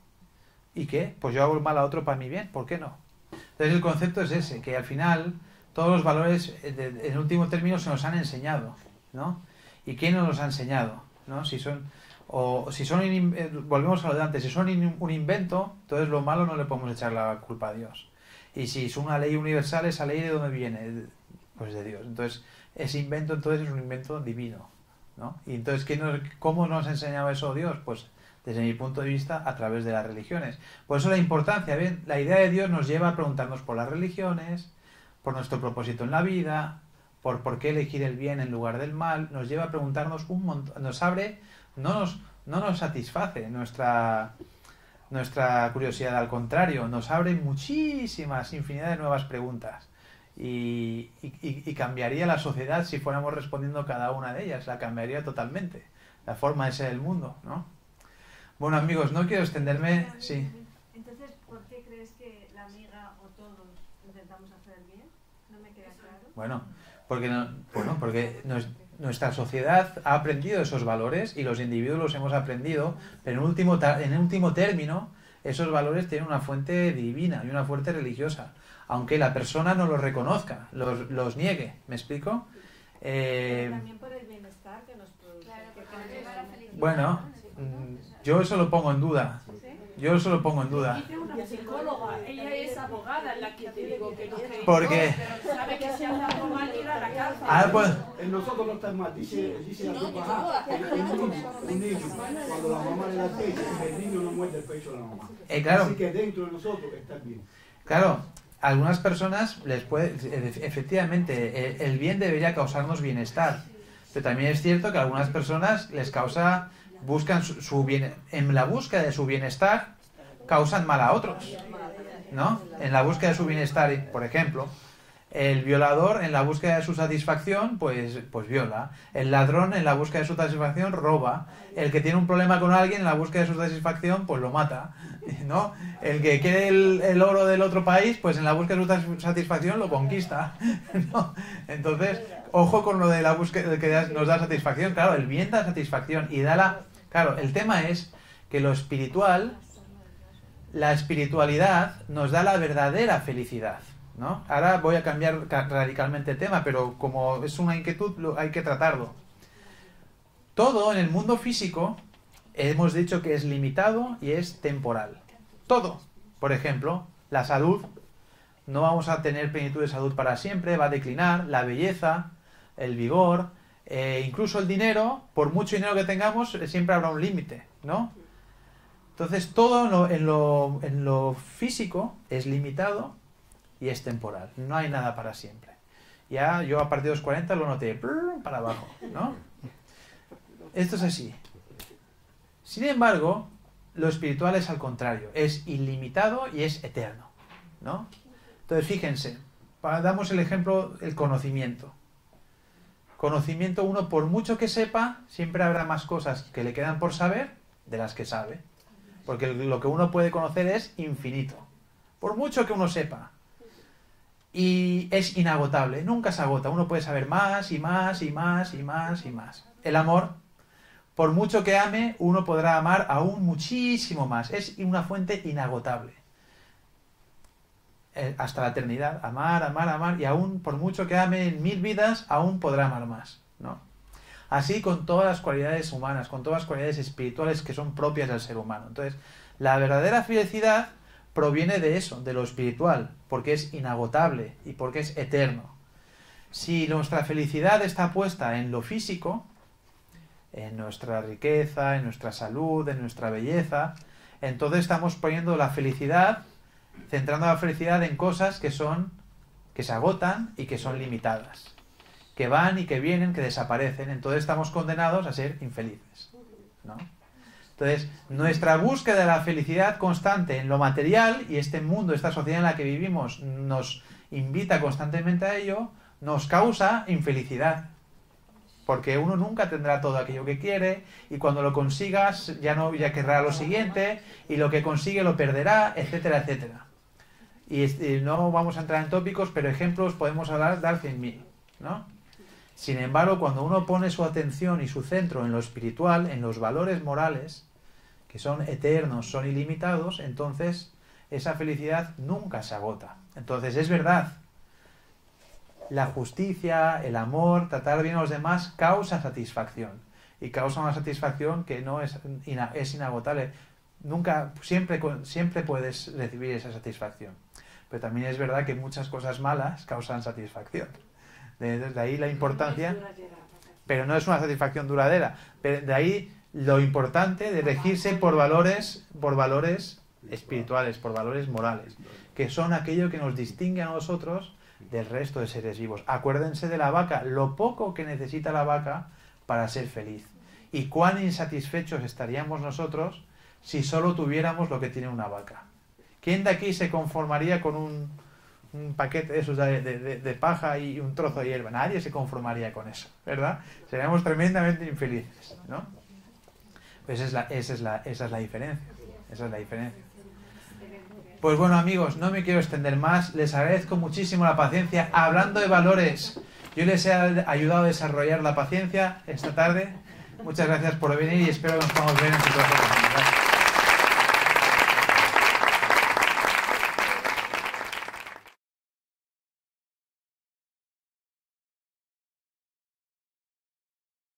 ¿Y qué? Pues yo hago el mal a otro para mi bien, ¿por qué no? Entonces el concepto es ese, que al final todos los valores en último término se nos han enseñado, ¿no? ¿Y quién nos los ha enseñado? ¿No? Volvemos a lo de antes, si son un invento, entonces lo malo no le podemos echar la culpa a Dios. Y si es una ley universal, ¿esa ley de dónde viene? Pues de Dios. Entonces ese invento entonces es un invento divino, ¿no? Y entonces ¿cómo nos ha enseñado eso Dios? Pues desde mi punto de vista, a través de las religiones. Por eso la importancia, ¿ven? La idea de Dios nos lleva a preguntarnos por las religiones, por nuestro propósito en la vida, por qué elegir el bien en lugar del mal, nos lleva a preguntarnos un montón, nos abre, no nos satisface nuestra curiosidad, al contrario, nos abre muchísimas, infinidad de nuevas preguntas. Y cambiaría la sociedad si fuéramos respondiendo cada una de ellas, la cambiaría totalmente, la forma de ser el mundo, ¿no? Bueno, amigos, no quiero extenderme, sí. Entonces, ¿por qué crees que la amiga o todos intentamos hacer el bien? No me queda claro. Bueno, porque nuestra sociedad ha aprendido esos valores y los individuos los hemos aprendido, pero en último término, esos valores tienen una fuente divina y una fuente religiosa, aunque la persona no los reconozca, los niegue, ¿me explico? También por el bienestar que nos produce. Bueno, yo eso lo pongo en duda. Yo eso lo pongo en duda. Dice una psicóloga, ella es abogada, la que te digo que no cree. Porque sabe que si habla por mal ir a la cárcel. pues, En nosotros no está mal, dice la papá, un niño, cuando la mamá le da pecho, el niño no muerde el pecho de la mamá. claro. Así que dentro de nosotros está bien. Claro, a algunas personas les puede, efectivamente, el bien debería causarnos bienestar, pero también es cierto que a algunas personas les causa, buscan su bien, en la búsqueda de su bienestar causan mal a otros, ¿no? En la búsqueda de su bienestar, por ejemplo, el violador en la búsqueda de su satisfacción, pues viola. El ladrón en la búsqueda de su satisfacción roba. El que tiene un problema con alguien en la búsqueda de su satisfacción, pues lo mata, ¿no? El que quiere el oro del otro país, pues en la búsqueda de su satisfacción lo conquista, ¿no? Entonces, ojo con lo de la búsqueda que nos da satisfacción. Claro, el bien da satisfacción y da la... Claro, el tema es que lo espiritual, la espiritualidad nos da la verdadera felicidad, ¿no? Ahora voy a cambiar radicalmente el tema, pero como es una inquietud, hay que tratarlo. Todo en el mundo físico hemos dicho que es limitado y es temporal. Todo. Por ejemplo, la salud. No vamos a tener plenitud de salud para siempre, va a declinar. La belleza, el vigor, incluso el dinero, por mucho dinero que tengamos, siempre habrá un límite, ¿no? Entonces todo en lo físico es limitado y es temporal. No hay nada para siempre. Ya yo a partir de los 40 lo noté para abajo, ¿no? Esto es así. Sin embargo, lo espiritual es al contrario, es ilimitado y es eterno, ¿no? Entonces, fíjense, damos el ejemplo, el conocimiento. Conocimiento, uno por mucho que sepa, siempre habrá más cosas que le quedan por saber de las que sabe. Porque lo que uno puede conocer es infinito. Por mucho que uno sepa. Y es inagotable, nunca se agota. Uno puede saber más y más y más y más y más. El amor, por mucho que ame, uno podrá amar aún muchísimo más. Es una fuente inagotable. Hasta la eternidad, amar, amar, amar, y aún por mucho que ame en 1000 vidas, aún podrá amar más, ¿no? Así con todas las cualidades humanas, con todas las cualidades espirituales que son propias del ser humano. Entonces, la verdadera felicidad proviene de eso, de lo espiritual, porque es inagotable y porque es eterno. Si nuestra felicidad está puesta en lo físico, en nuestra riqueza, en nuestra salud, en nuestra belleza, entonces estamos poniendo la felicidad, centrando la felicidad en cosas que se agotan y que son limitadas, que van y que vienen, que desaparecen. Entonces estamos condenados a ser infelices, ¿no? Entonces, nuestra búsqueda de la felicidad constante en lo material, y este mundo, esta sociedad en la que vivimos nos invita constantemente a ello, nos causa infelicidad. Porque uno nunca tendrá todo aquello que quiere, y cuando lo consigas ya querrá lo siguiente, y lo que consigue lo perderá, etcétera, etcétera. Y no vamos a entrar en tópicos, pero ejemplos podemos dar 100.000, ¿no? Sin embargo, cuando uno pone su atención y su centro en lo espiritual, en los valores morales, que son eternos, son ilimitados, entonces esa felicidad nunca se agota. Entonces es verdad, la justicia, el amor, tratar bien a los demás causa satisfacción, y causa una satisfacción que no es inagotable. Nunca, siempre puedes recibir esa satisfacción. Pero también es verdad que muchas cosas malas causan satisfacción. Desde ahí la importancia, pero no es una satisfacción duradera. Pero de ahí lo importante de regirse por valores espirituales, por valores morales, que son aquello que nos distingue a nosotros del resto de seres vivos. Acuérdense de la vaca, lo poco que necesita la vaca para ser feliz. Y cuán insatisfechos estaríamos nosotros si solo tuviéramos lo que tiene una vaca. ¿Quién de aquí se conformaría con un paquete de esos de paja y un trozo de hierba? Nadie se conformaría con eso, ¿verdad? Seríamos tremendamente infelices, ¿no? Pues esa es la diferencia. Esa es la diferencia. Pues bueno, amigos, no me quiero extender más. Les agradezco muchísimo la paciencia. Hablando de valores, yo les he ayudado a desarrollar la paciencia esta tarde. Muchas gracias por venir y espero que nos podamos ver en su próxima. Gracias.